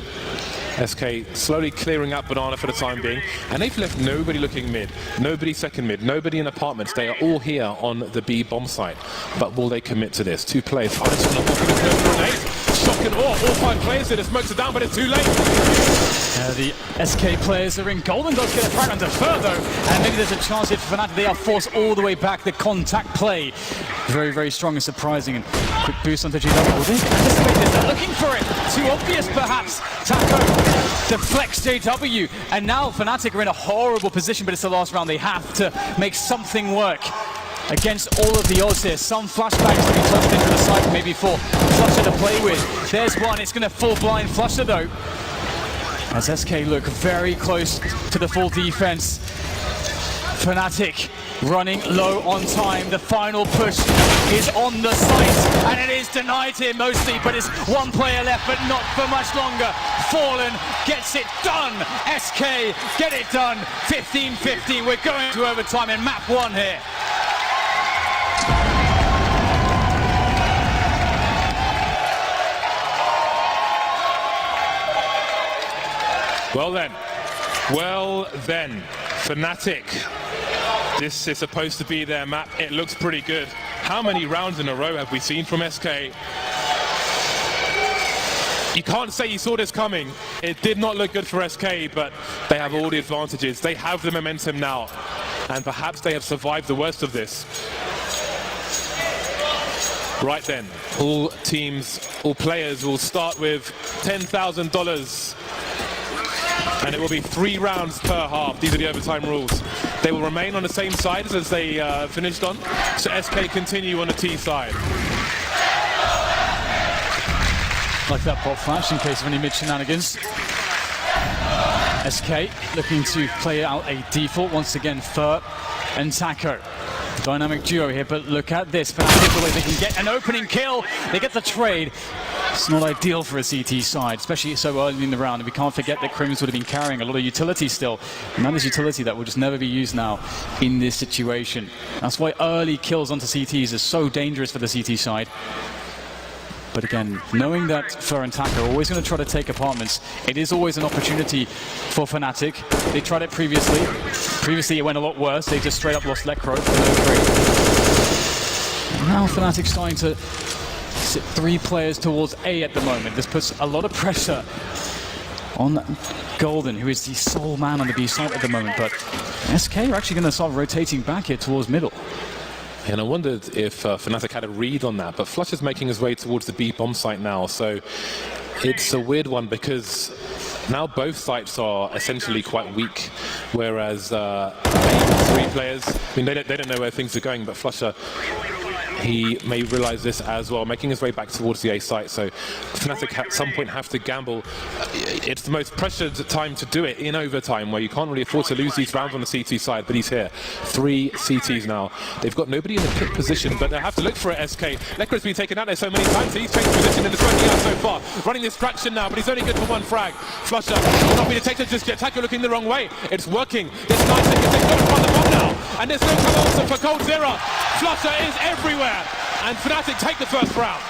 SK slowly clearing up banana for the time being, and they've left nobody looking mid, nobody second mid, nobody in apartments. They are all here on the B bomb site. But will they commit to this? 2 players. Oh, it's going to grenade. Shock and awe. All 5 players here. The smokes are down, but it's too late.
The SK players are in gold, and does get a frag under further, and maybe there's a chance here for Fnatic. They are forced all the way back. The contact play, very, very strong and surprising. And quick boost onto JW. Will they anticipate this? They're looking for it. Too obvious, perhaps. Taco deflects JW, and now Fnatic are in a horrible position, but it's the last round. They have to make something work against all of the odds here. Some flashbacks to be touched into the side, maybe for Flusher to play with. There's one. It's going to full blind Flusher, though, as SK look very close to the full defense. Fnatic running low on time. The final push is on the site, and it is denied here mostly, but it's 1 player left, but not for much longer. Fallen gets it done. SK get it done. 15-15. We're going to overtime in map 1 here.
Well then, Fnatic. This is supposed to be their map. It looks pretty good. How many rounds in a row have we seen from SK? You can't say you saw this coming. It did not look good for SK, but they have all the advantages. They have the momentum now, and perhaps they have survived the worst of this. Right then, all teams, all players will start with $10,000. And it will be 3 rounds per half. These are the overtime rules. They will remain on the same sides as they finished on. So SK continue on the T side.
Like that pop flash in case of any mid shenanigans. SK looking to play out a default once again. Fur and Taco. Dynamic duo here, but look at this. Fnatic, the way they can get an opening kill. They get the trade. It's not ideal for a CT side, especially so early in the round. And we can't forget that Crims would have been carrying a lot of utility still. And that is utility that will just never be used now in this situation. That's why early kills onto CTs is so dangerous for the CT side. But again, knowing that Fur and Taco are always going to try to take apartments, it is always an opportunity for Fnatic. They tried it previously. Previously it went a lot worse. They just straight up lost Lecro for no trade. And now Fnatic's starting to sit 3 players towards A at the moment. This puts a lot of pressure on Golden, who is the sole man on the B side at the moment. But SK are actually going to start rotating back here towards middle.
And I wondered if Fnatic had a read on that, but Flush is making his way towards the B bomb site now, so it's a weird one because now both sites are essentially quite weak, whereas A3 players, I mean, they don't know where things are going, but Flusher, he may realize this as well, making his way back towards the A site. So Fnatic at some point have to gamble. It's the most pressured time to do it in overtime, where you can't really afford to lose these rounds on the CT side, but he's here. 3 CTs now. They've got nobody in the pit position, but they have to look for it. SK. Lecra's been taken out there so many times. He's changed position and it's working out so far. Running distraction now, but he's only good for 1 frag. Flusher will not be detected just yet. Taco looking the wrong way. It's working. This 9 seconds, they've got to find the bomb now. And there's no cover also for Cold Zero. Flusher is everywhere. And Fnatic take the first round.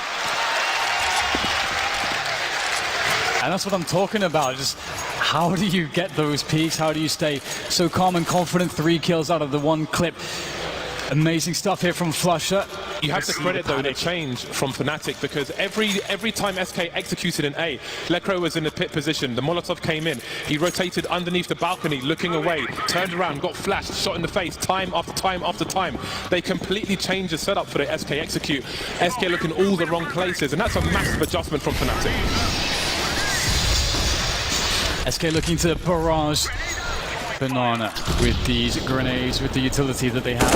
And that's what I'm talking about. Just how do you get those peaks? How do you stay so calm and confident? 3 kills out of the 1 clip. Amazing stuff here from Flusher.
You have to credit though the change from Fnatic, because every time SK executed an A, Lecro was in the pit position, the Molotov came in, he rotated underneath the balcony, looking away, turned around, got flashed, shot in the face, time after time after time. They completely changed the setup for the SK execute. SK looking all the wrong places, and that's a massive adjustment from Fnatic.
SK looking to barrage Banana with these grenades, with the utility that they have.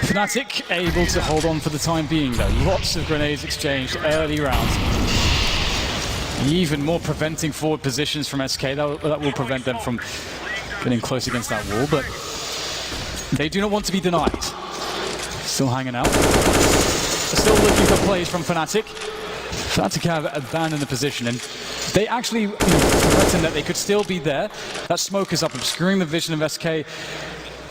Fnatic able to hold on for the time being though. Lots of grenades exchanged early rounds. Even more preventing forward positions from SK. That will prevent them from getting close against that wall, but they do not want to be denied. Still hanging out. Still looking for plays from Fnatic. Fnatic have abandoned the position, and they actually threaten that they could still be there. That smoke is up, obscuring the vision of SK.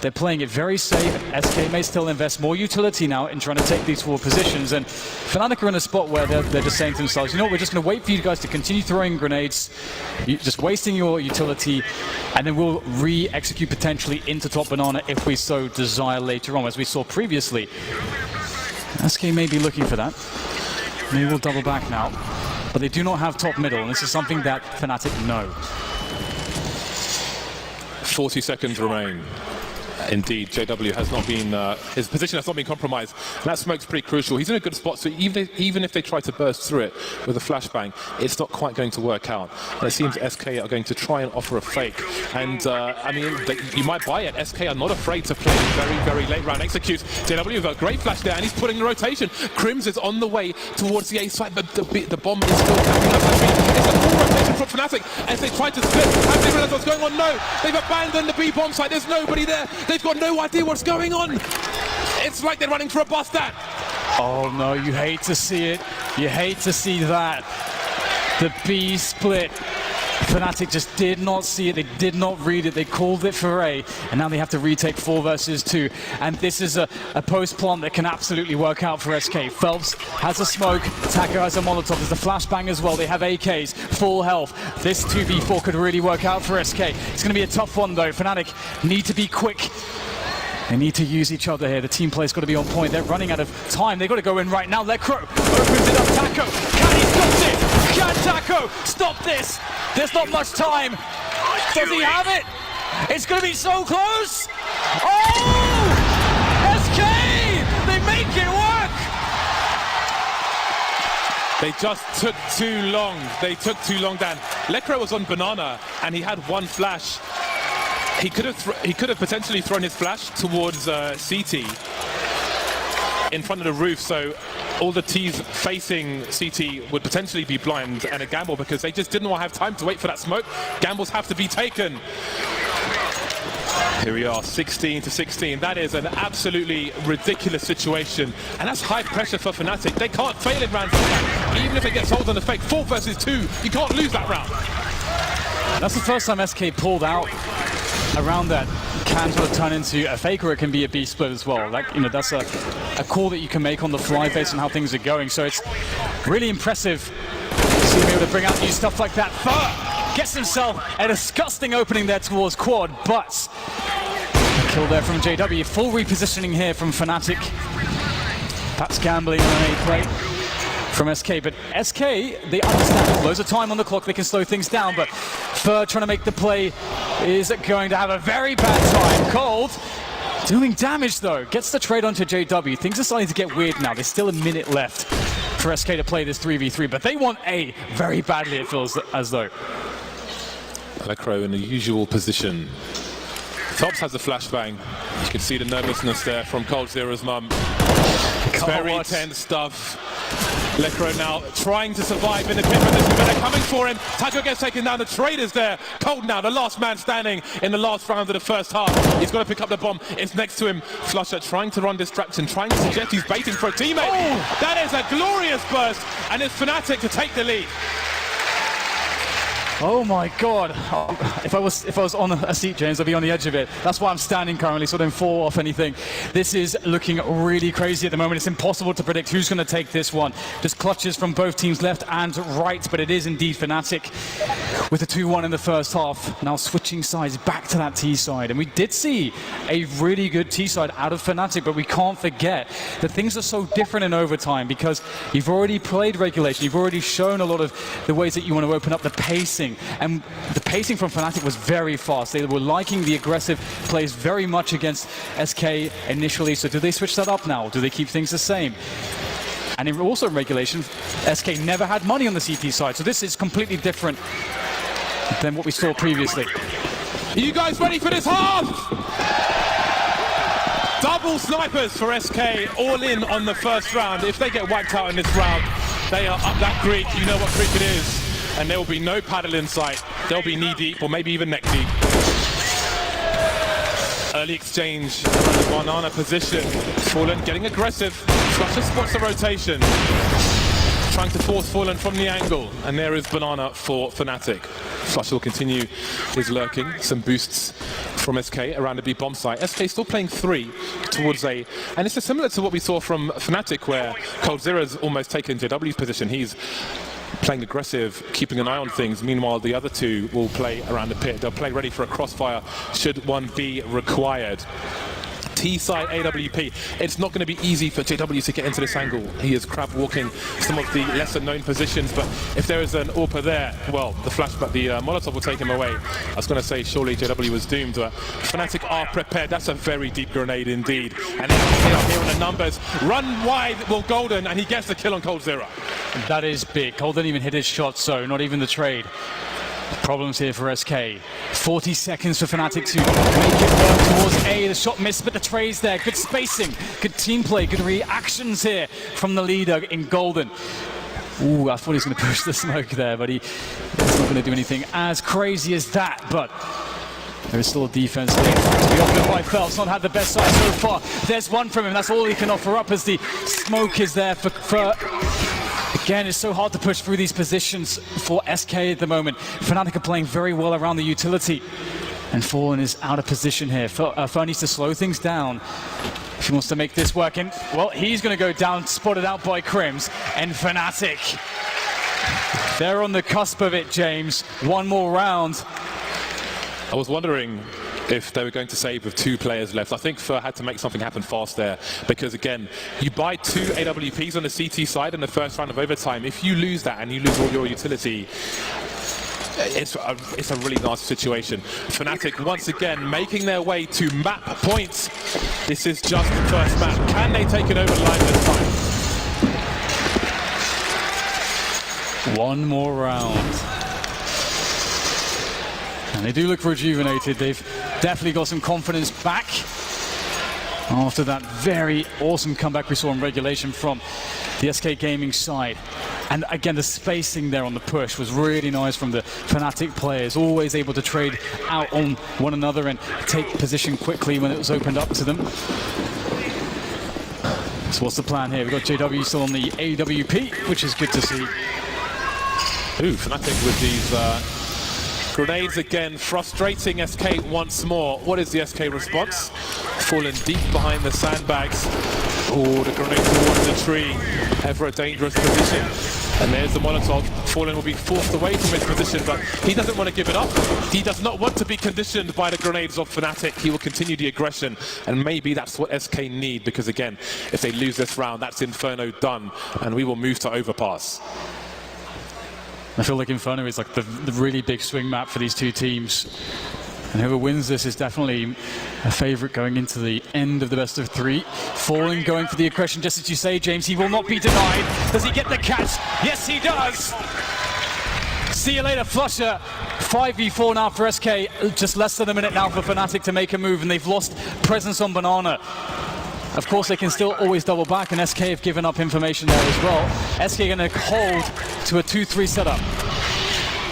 They're playing it very safe. SK may still invest more utility now in trying to take these 4 positions, and Fnatic are in a spot where they're just saying to themselves, you know what, we're just going to wait for you guys to continue throwing grenades, just wasting your utility, and then we'll re-execute potentially into top Banana if we so desire later on, as we saw previously. SK may be looking for that. Maybe we'll double back now, but they do not have top middle, and this is something that Fnatic know.
40 seconds remain. Indeed, JW has not been, his position has not been compromised. And that smoke's pretty crucial. He's in a good spot, so even if they try to burst through it with a flashbang, it's not quite going to work out. And it seems SK are going to try and offer a fake. And, I mean, you might buy it. SK are not afraid to play very, very late round executes. JW with a great flash there, and he's putting the rotation. Crims is on the way towards the A side, but the bomb is still coming up. It's a full rotation from Fnatic as they try to split. Have they realized what's going on? No! They've abandoned the B bomb site. There's nobody there. They've got no idea what's going on. It's like they're running for a bus stand.
Oh no, you hate to see it. You hate to see that. The B split. Fnatic just did not see it. They did not read it. They called it for A, and now they have to retake 4 versus 2. And this is a post plant that can absolutely work out for SK. Phelps has a smoke. Taco has a Molotov. There's a flashbang as well. They have AKs, full health. This 2v4 could really work out for SK. It's going to be a tough one though. Fnatic need to be quick. They need to use each other here. The team play's got to be on point. They're running out of time. They've got to go in right now. Lecro opens it up. Taco. Can he stop it? Taco, stop this! There's not much time. Does he have it? It's going to be so close. Oh! SK! They make it work!
They just took too long. They took too long, Dan. Lekro was on banana, and he had one flash. He could have potentially thrown his flash towards CT in front of the roof, so all the T's facing CT would potentially be blind and a gamble because they just didn't want to have time to wait for that smoke. Gambles have to be taken. Here we are, 16-16. That is an absolutely ridiculous situation, and that's high pressure for Fnatic. They can't fail in rounds like that. Even if it gets hold on the fake, 4 versus 2, you can't lose that round.
That's the first time SK pulled out around that. Can sort of turn into a fake, or it can be a B split as well. Like, you know, that's a call that you can make on the fly based on how things are going. So it's really impressive to see him able to bring out new stuff like that. Fur gets himself a disgusting opening there towards Quad, but a kill there from JW. Full repositioning here from Fnatic. That's gambling on an A play from SK, but SK, they understand loads of time on the clock, they can slow things down, but Fur trying to make the play is going to have a very bad time. Cold doing damage though, gets the trade onto JW. Things are starting to get weird now. There's still a minute left for SK to play this 3v3, but they want A very badly, it feels as though.
Lekro in the usual position. Tops has a flashbang. You can see the nervousness there from Cold Zero's mum. It's very tense stuff. Lekro now trying to survive in the pit, but they're coming for him. Taco gets taken down. The trade is there. Cold now, the last man standing in the last round of the first half. He's got to pick up the bomb. It's next to him. Flusher trying to run distraction, trying to suggest he's baiting for a teammate. Oh. That is a glorious burst, and it's Fnatic to take the lead.
Oh my God! If I was on a seat, James, I'd be on the edge of it. That's why I'm standing currently, so I don't fall off anything. This is looking really crazy at the moment. It's impossible to predict who's going to take this one. Just clutches from both teams, left and right, but it is indeed Fnatic with a 2-1 in the first half. Now switching sides back to that T side, and we did see a really good T side out of Fnatic, but we can't forget that things are so different in overtime because you've already played regulation. You've already shown a lot of the ways that you want to open up the pacing. And the pacing from Fnatic was very fast. They were liking the aggressive plays very much against SK initially. So do they switch that up now? Do they keep things the same? And also in regulation, SK never had money on the CT side. So this is completely different than what we saw previously.
Are you guys ready for this half? Double snipers for SK, all in on the first round. If they get wiped out in this round, they are up that creek. You know what creek it is. And there will be no paddle in sight. They'll be knee-deep or maybe even neck-deep. Early exchange around the banana position. Fallen getting aggressive. Flusher spots the rotation. Trying to force Fallen from the angle. And there is banana for Fnatic. Flusher will continue his lurking. Some boosts from SK around the B bomb site. SK still playing 3 towards A. And it's similar to what we saw from Fnatic where Cold Zero's almost taken JW's position. He's playing aggressive, keeping an eye on things. Meanwhile, the other two will play around the pit. They'll play ready for a crossfire should one be required. T-side AWP. It's not going to be easy for JW to get into this angle. He is crab walking some of the lesser known positions, but if there is an AWP there, well, the flashback, the Molotov will take him away. I was going to say surely JW was doomed, but Fnatic are prepared. That's a very deep grenade indeed. And then here in the numbers, run wide will Golden, and he gets the kill on Cold Zero.
That is big. Cold didn't even hit his shot, so not even the trade. Problems here for SK. 40 seconds for Fnatic to make it work towards A. The shot missed, but the trade's there. Good spacing, good team play, good reactions here from the leader in Golden. Ooh, I thought he was going to push the smoke there, but he's not going to do anything as crazy as that. But there is still a defense there to be offered by Phelps. Not had the best side so far. There's one from him. That's all he can offer up as the smoke is there for Again, it's so hard to push through these positions for SK at the moment. Fnatic are playing very well around the utility. And Fallen is out of position here. Fer needs to slow things down if he wants to make this work. And, well, he's going to go down, spotted out by Crims. And Fnatic, they're on the cusp of it, James. One more round.
I was wondering if they were going to save with 2 players left. I think Fer had to make something happen fast there, because again, you buy 2 AWPs on the CT side in the first round of overtime. If you lose that and you lose all your utility, it's a really nasty situation. Fnatic once again making their way to map points. This is just the first map. Can they take it over the line this time?
One more round. And they do look rejuvenated. They've definitely got some confidence back after that very awesome comeback we saw in regulation from the SK Gaming side. And again, the spacing there on the push was really nice from the Fnatic players, always able to trade out on one another and take position quickly when it was opened up to them. So what's the plan here? We've got JW still on the AWP, which is good to see.
Ooh, Fnatic with these grenades again, frustrating SK once more. What is the SK response? Fallen deep behind the sandbags. Oh, the grenade towards the tree. Ever a dangerous position. And there's the Molotov. Fallen will be forced away from his position, but he doesn't want to give it up. He does not want to be conditioned by the grenades of Fnatic. He will continue the aggression, and maybe that's what SK need, because again, if they lose this round, that's Inferno done, and we will move to Overpass.
I feel like Inferno is like the really big swing map for these two teams. And whoever wins this is definitely a favourite going into the end of the best of 3. Fallen going for the aggression, just as you say, James. He will not be denied. Does he get the catch? Yes, he does. See you later, Flusher. 5v4 now for SK. Just less than a minute now for Fnatic to make a move, and they've lost presence on Banana. Of course, they can still always double back, and SK have given up information there as well. SK going to hold to a 2-3 setup.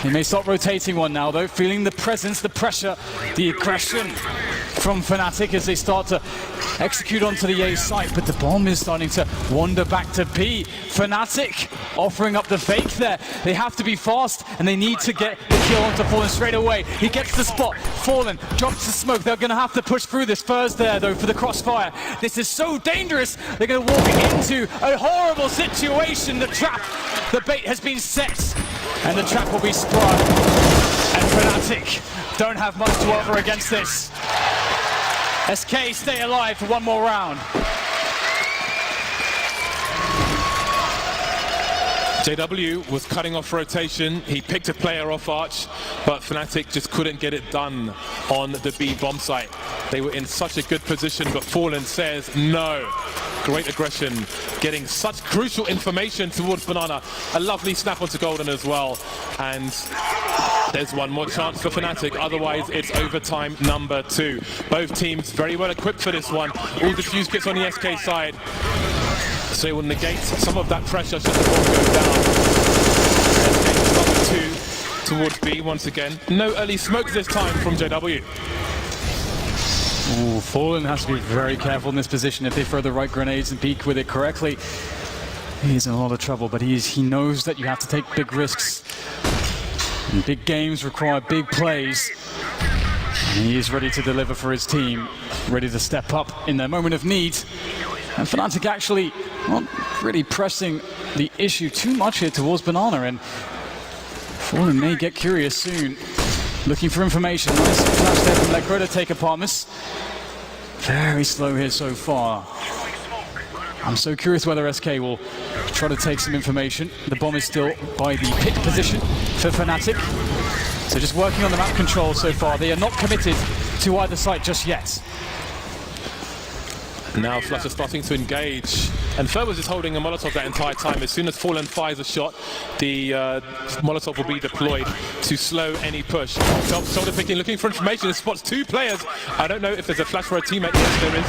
They may start rotating one now, though, feeling the presence, the pressure, the aggression from Fnatic as they start to execute onto the A site, but the bomb is starting to wander back to B. Fnatic offering up the fake there. They have to be fast, and they need to get the kill onto Fallen straight away. He gets the spot. Fallen drops the smoke. They're going to have to push through this. Fur's there, though, for the crossfire. This is so dangerous. They're going to walk into a horrible situation. The trap, the bait has been set, and the trap will be sprung. And Fnatic don't have much to offer against this. SK stay alive for one more round.
JW was cutting off rotation. He picked a player off Arch, but Fnatic just couldn't get it done on the B bomb site. They were in such a good position, but Fallen says no. Great aggression, getting such crucial information towards Banana. A lovely snap onto Golden as well. And there's one more chance for Fnatic, otherwise it's overtime number 2. Both teams very well equipped for this one. All the fuse kits on the SK side, so it will negate some of that pressure should the ball go down. SK number 2 towards B once again. No early smoke this time from JW.
Ooh, Fallen has to be very careful in this position. If they throw the right grenades and peek with it correctly, he's in a lot of trouble, but he knows that you have to take big risks. And big games require big plays. And he is ready to deliver for his team, ready to step up in their moment of need. And Fnatic actually not really pressing the issue too much here towards Banana, and Fallen may get curious soon. Looking for information. Nice flash there from Lekro to take Apartmus. Very slow here so far. I'm so curious whether SK will try to take some information. The bomb is still by the pick position for Fnatic. So just working on the map control so far. They are not committed to either side just yet.
Now Flutter starting to engage, and Fer was just holding a Molotov that entire time. As soon as Fallen fires a shot, the Molotov will be deployed to slow any push. Shoulder picking, looking for information. It spots 2 players. I don't know if there's a flash for a teammate. Yes, there is.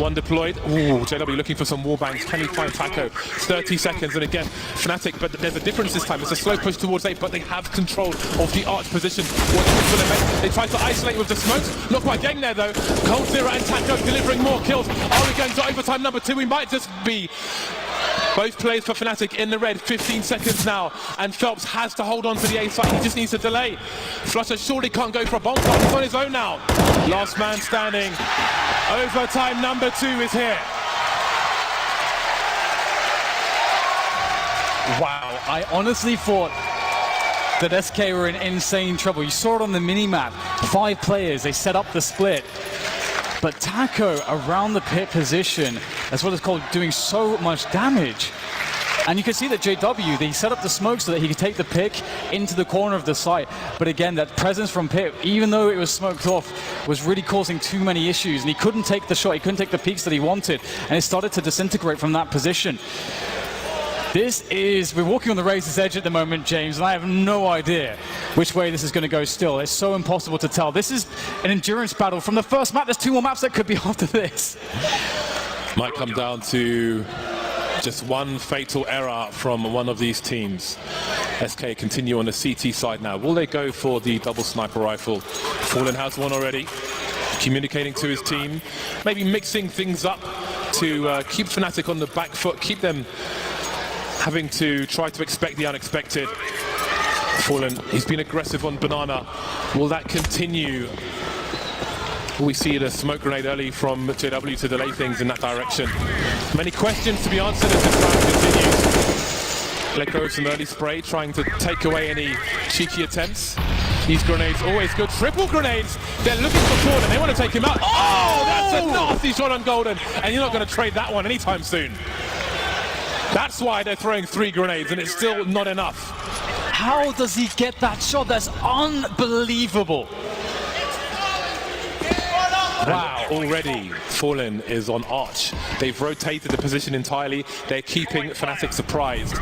One deployed. Ooh, JW looking for some wallbangs. Can he find Taco? 30 seconds, and again, Fnatic, but there's a difference this time. It's a slow push towards A, but they have control of the Arch position. They try to isolate with the smokes. Not quite getting there, though. Cold Zero and Taco delivering more kills. Are we going to overtime number 2? We might just be. Both players for Fnatic in the red, 15 seconds now, and Phelps has to hold on to the A side. He just needs to delay. Flusher surely can't go for a bomb fight. He's on his own now. Last man standing. Overtime number 2 is here.
Wow, I honestly thought that SK were in insane trouble. You saw it on the mini-map. 5 players, they set up the split. But Taco around the pit position, that's what it's called, doing so much damage. And you can see that JW, they set up the smoke so that he could take the pick into the corner of the site. But again, that presence from Pit, even though it was smoked off, was really causing too many issues. And he couldn't take the shot, he couldn't take the peaks that he wanted. And it started to disintegrate from that position. We're walking on the razor's edge at the moment, James, and I have no idea which way this is going to go still. It's so impossible to tell. This is an endurance battle. From the first map, there's 2 more maps that could be after this.
Might come down to just one fatal error from one of these teams. SK continue on the CT side now. Will they go for the double sniper rifle? Fallen has one already. Communicating to his team. Maybe mixing things up to keep Fnatic on the back foot, keep them having to try to expect the unexpected. Fallen, he's been aggressive on Banana. Will that continue? We see the smoke grenade early from JW to delay things in that direction. Many questions to be answered as this round continues. Let go of some early spray, trying to take away any cheeky attempts. These grenades always good. Triple grenades. They're looking for Fallen. They want to take him out. Oh, that's a nasty shot on Golden. And you're not going to trade that one anytime soon. That's why they're throwing 3 grenades, and it's still not enough.
How does he get that shot? That's unbelievable.
Wow, already Fallen is on Arch. They've rotated the position entirely. They're keeping Fnatic surprised.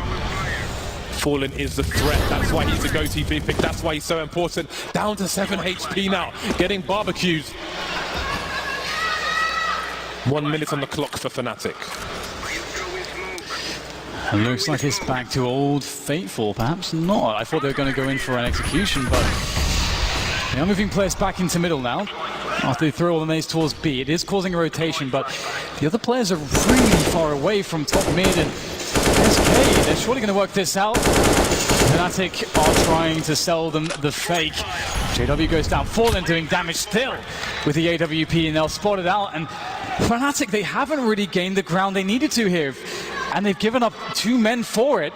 Fallen is the threat. That's why he's the go-TP pick. That's why he's so important. Down to 7 HP now, getting barbecues. 1 minute on the clock for Fnatic.
It looks like it's back to old Fateful, perhaps not. I thought they were going to go in for an execution, but they are moving players back into middle now. After they throw all the nades towards B, it is causing a rotation, but the other players are really far away from top mid, and SK, they're surely going to work this out. Fnatic are trying to sell them the fake. JW goes down, Fallen doing damage still with the AWP, and they'll spot it out. And Fnatic, they haven't really gained the ground they needed to here, and they've given up 2 men for it.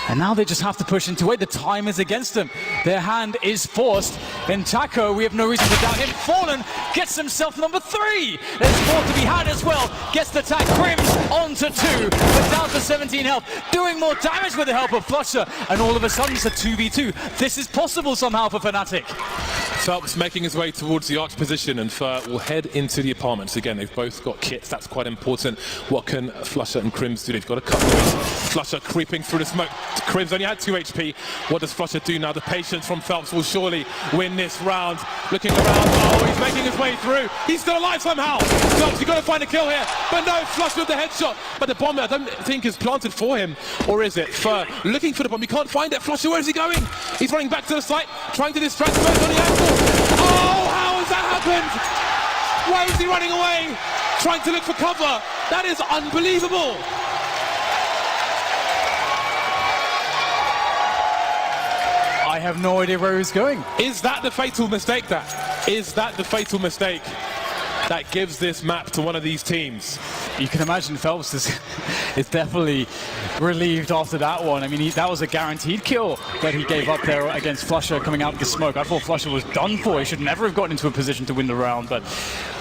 And now they just have to push into it. The time is against them. Their hand is forced. In Taco, we have no reason to doubt him. Fallen gets himself number 3. There's 4 to be had as well. Gets the tag. Crims onto 2, but down to 17 health. Doing more damage with the help of Flusher. And all of a sudden, it's a 2v2. This is possible somehow for Fnatic.
Phelps making his way towards the arch position, and Fur will head into the apartments. Again, they've both got kits. That's quite important. What can Flusher and Crims do? They've got a couple of Flusher creeping through the smoke. Crims only had 2 HP. What does Flusher do now? The patience from Phelps will surely win this round. Looking around. Oh, he's making his way through. He's still alive somehow. Phelps, you've got to find a kill here. But no, Flusher with the headshot. But the bomb, I don't think, is planted for him. Or is it? Fur looking for the bomb. He can't find it. Flusher, where is he going? He's running back to the site, trying to distract Spurs on the angle. Oh, how has that happened? Why is he running away? Trying to look for cover. That is unbelievable.
I have no idea where he's going.
Is that the fatal mistake? Is that the fatal mistake that gives this map to one of these teams?
You can imagine Phelps is definitely relieved after that one. I mean, that was a guaranteed kill that he gave up there against Flusher coming out of the smoke. I thought Flusher was done for. He should never have gotten into a position to win the round, but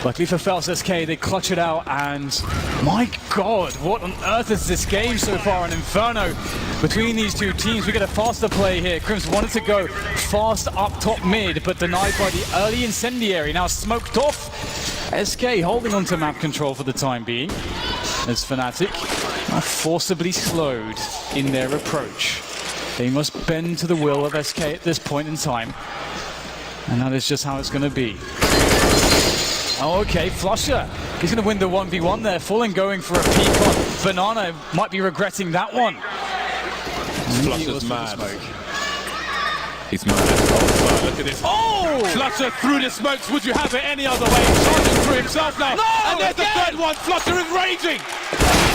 luckily for Phelps SK, they clutch it out, and my God, what on earth is this game so far? An inferno between these 2 teams. We get a faster play here. Crims wanted to go fast up top mid, but denied by the early incendiary. Now smoked off. SK holding on to map control for the time being, as Fnatic are forcibly slowed in their approach. They must bend to the will of SK at this point in time, and that is just how it's going to be. Oh, okay, Flusher, he's going to win the 1v1 there. Fallen going for a peek on Banana, might be regretting that one.
Flusher's mad. He's mad. Oh, look at this. Oh! Flusher through the smokes. Would you have it any other way? Charging through himself now.
No,
and there's the 3rd one. Flusher is raging.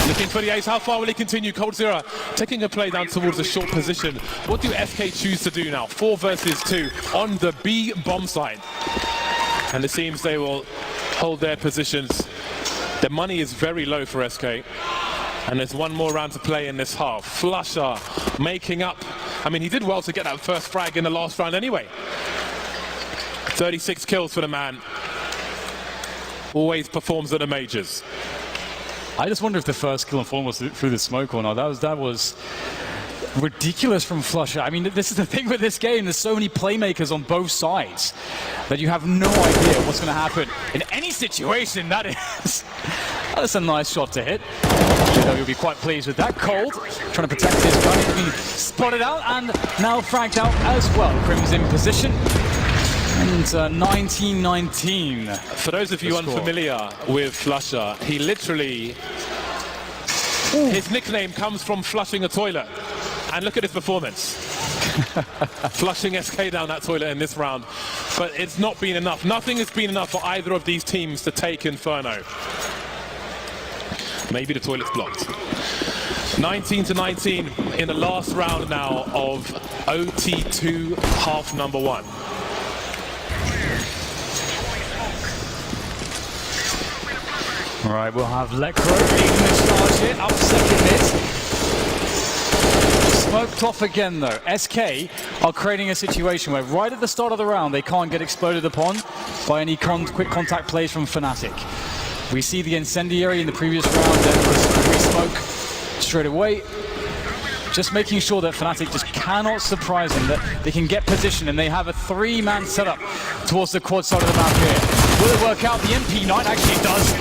Looking for the ace. How far will he continue? Coldzera taking a play down towards a short position. What do SK choose to do now? 4 versus 2 on the B bomb side. And it seems they will hold their positions. The money is very low for SK. And there's 1 more round to play in this half. Flusher making up I mean, he did well to get that first frag in the last round anyway. 36 kills for the man. Always performs at the majors.
I just wonder if the first kill on Fallen was through the smoke or not. That was ridiculous from Flusher. I mean, this is the thing with this game. There's so many playmakers on both sides that you have no idea what's going to happen in any situation. That is, that's a nice shot to hit. You'll be quite pleased with that. Cold trying to protect his gun. He's been spotted out and now fragged out as well. Crim's in position. And 19-19.
For those of you unfamiliar with Flusher, he literally, his nickname comes from flushing a toilet. And look at his performance. Flushing SK down that toilet in this round. But it's not been enough. Nothing has been enough for either of these teams to take Inferno. Maybe the toilet's blocked. 19-19 in the last round now of OT2 half number 1.
All right, we'll have Lekro leading the charge here, up second mid. Smoked off again though. SK are creating a situation where right at the start of the round they can't get exploded upon by any quick contact plays from Fnatic. We see the incendiary in the previous round, then re-smoke straight away. Just making sure that Fnatic just cannot surprise them, that they can get position, and they have a 3-man setup towards the quad side of the map here. Will it work out? The MP9 actually does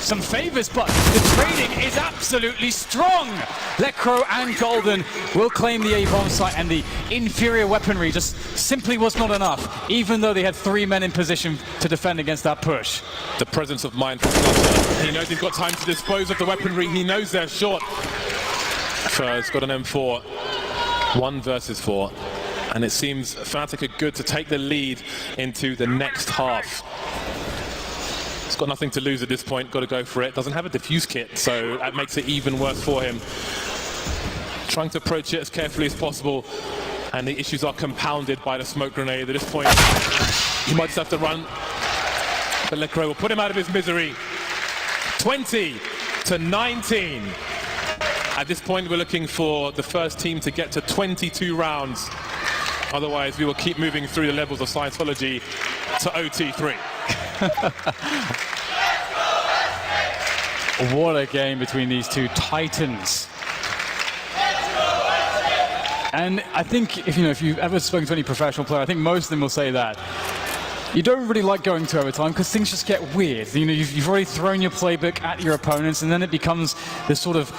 some favors, but the trading is absolutely strong. Lekro and Golden will claim the A-bomb site, and the inferior weaponry just simply was not enough, even though they had 3 men in position to defend against that push.
The presence of mind from Flusher. He knows he's got time to dispose of the weaponry. He knows they're short. He's got an M4, 1 versus 4, and it seems Fnatic are good to take the lead into the next half. He's got nothing to lose at this point, got to go for it. Doesn't have a defuse kit, so that makes it even worse for him. Trying to approach it as carefully as possible, and the issues are compounded by the smoke grenade. At this point, he might just have to run, but Lekro will put him out of his misery. 20-19. At this point, we're looking for the first team to get to 22 rounds. Otherwise, we will keep moving through the levels of Scientology to OT3.
What a game between these two titans. And I think if you've ever spoken to any professional player, I think most of them will say that. You don't really like going to overtime because things just get weird. You've already thrown your playbook at your opponents, and then it becomes this sort of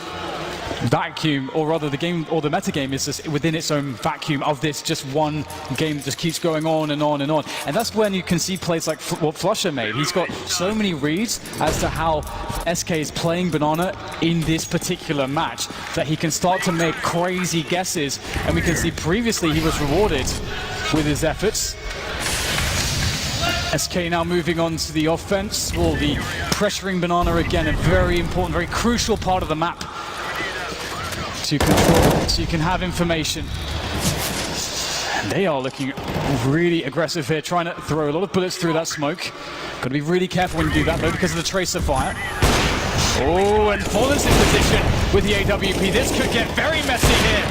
vacuum, or rather the game or the meta game is just within its own vacuum of this just one game that just keeps going on and on and on. And that's when you can see plays like what Flusher made. He's got so many reads as to how SK is playing Banana in this particular match that he can start to make crazy guesses, and we can see previously he was rewarded with his efforts. SK now moving on to the offense, or the pressuring Banana again, a very important, very crucial part of the map to control, so you can have information. And they are looking really aggressive here, trying to throw a lot of bullets through that smoke. Got to be really careful when you do that though, because of the tracer fire. Oh, and Fallen's in position with the AWP. This could get very messy here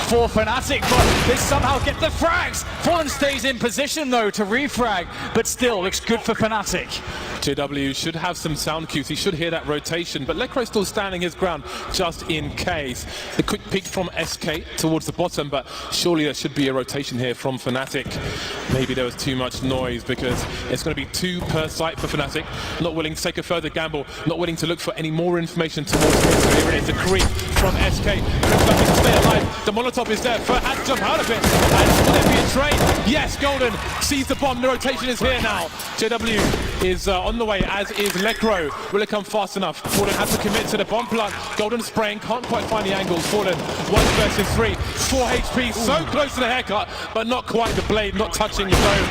for Fnatic, but they somehow get the frags. Fallen stays in position though to refrag, but still looks good for Fnatic.
JW should have some sound cues. He should hear that rotation, but Lekro still standing his ground just in case. The quick peek from SK towards the bottom, but surely there should be a rotation here from Fnatic. Maybe there was too much noise because it's going to be 2 per site for Fnatic. Not willing to take a further gamble, not willing to look for any more information towards him. So here it is, a creep from SK. Looks like he can stay alive. The Molotov is there. Fur has to jump out of it. And will there be a trade? Yes, Golden sees the bomb. The rotation is here now. JW is on the way, as is Lekro. Will it come fast enough? Fallen has to commit to the bomb plant. Golden spraying, can't quite find the angles. Fallen 1 versus 3, 4 HP, so close to the haircut, but not quite the blade, not touching the bone.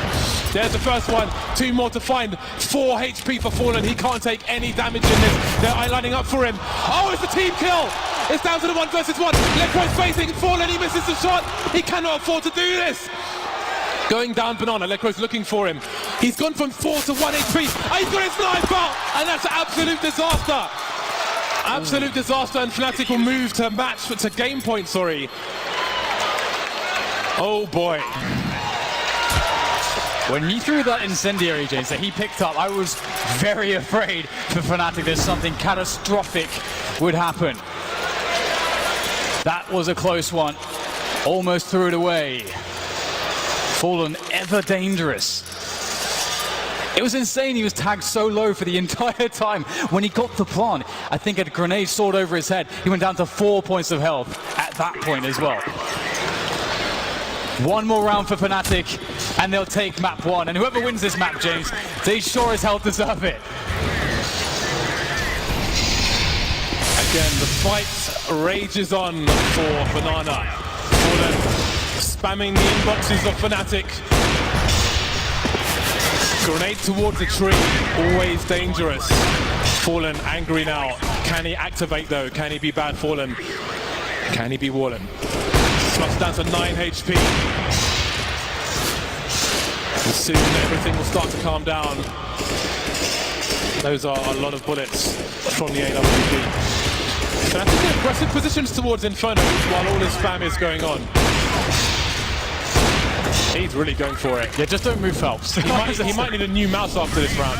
There's the first one, 2 more to find. 4 HP for Fallen. He can't take any damage in this. They're eye-lining up for him. Oh, it's a team kill. It's down to the 1 versus 1. Lekro's facing Fallen. He misses the shot. He cannot afford to do this. Going down Banana, Lekro's looking for him. He's gone from 4 to 1 HP. He's got his knife out, and that's an absolute disaster. Absolute disaster, and Fnatic will move to game point, sorry. Oh boy.
When you threw that incendiary, James, that he picked up, I was very afraid for Fnatic that something catastrophic would happen. That was a close one. Almost threw it away. Fallen ever dangerous. It was insane. He was tagged so low for the entire time. When he got the plant, I think a grenade soared over his head. He went down to 4 points of health at that point as well. One more round for Fnatic, and they'll take map 1. And whoever wins this map, James, they sure as hell deserve it.
Again, the fight rages on for Banana. Fallen spamming the inboxes of Fnatic. Grenade towards the tree, always dangerous. Fallen angry now. Can he activate though? Can he be bad Fallen? Can he be Wallen? Slots down to 9 HP. And soon everything will start to calm down. Those are a lot of bullets from the AWP. Fnatic in aggressive positions towards Inferno while all his spam is going on. He's really going for it.
Yeah, just don't move Phelps.
He might need a new mouse after this round.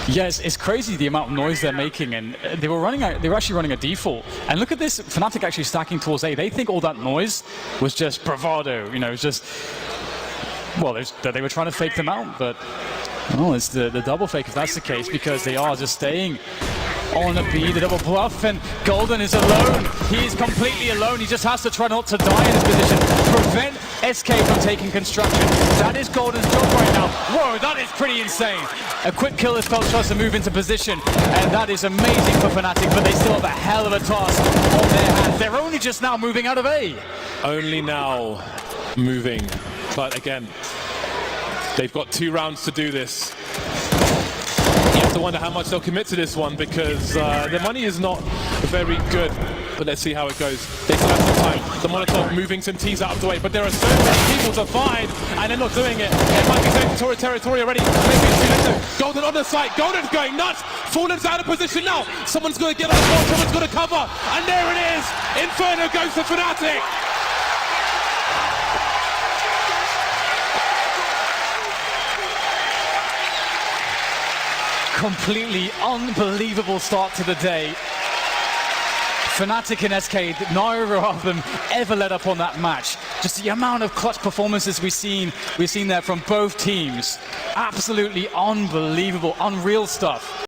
Yes, it's crazy the amount of noise they're making, and they were actually running a default. And look at this, Fnatic actually stacking towards A. They think all that noise was just bravado, you know, it's just, well, they were trying to fake them out, but well, it's the double fake if that's the case, because they are just staying on a B, the double bluff, and Golden is alone. He is completely alone. He just has to try not to die in his position. Prevent SK from taking construction. That is Golden's job right now. Whoa, that is pretty insane. A quick kill as Phelps tries to move into position, and that is amazing for Fnatic, but they still have a hell of a task on their hands. They're only just now moving out of A.
Only now moving, but again, they've got 2 rounds to do this. You have to wonder how much they'll commit to this one, because their money is not very good. But let's see how it goes. They still have some time. The Molotov moving some T's out of the way, but there are so many people to find, and they're not doing it. It might be safe territory already. Maybe it's too late though. Golden on the site. Golden's going nuts. Fallen's out of position now. Someone's going to get on the ball. Someone's going to cover. And there it is. Inferno goes to Fnatic.
Completely unbelievable start to the day. Fnatic and SK, neither of them ever let up on that match. Just the amount of clutch performances we've seen there from both teams. Absolutely unbelievable, unreal stuff.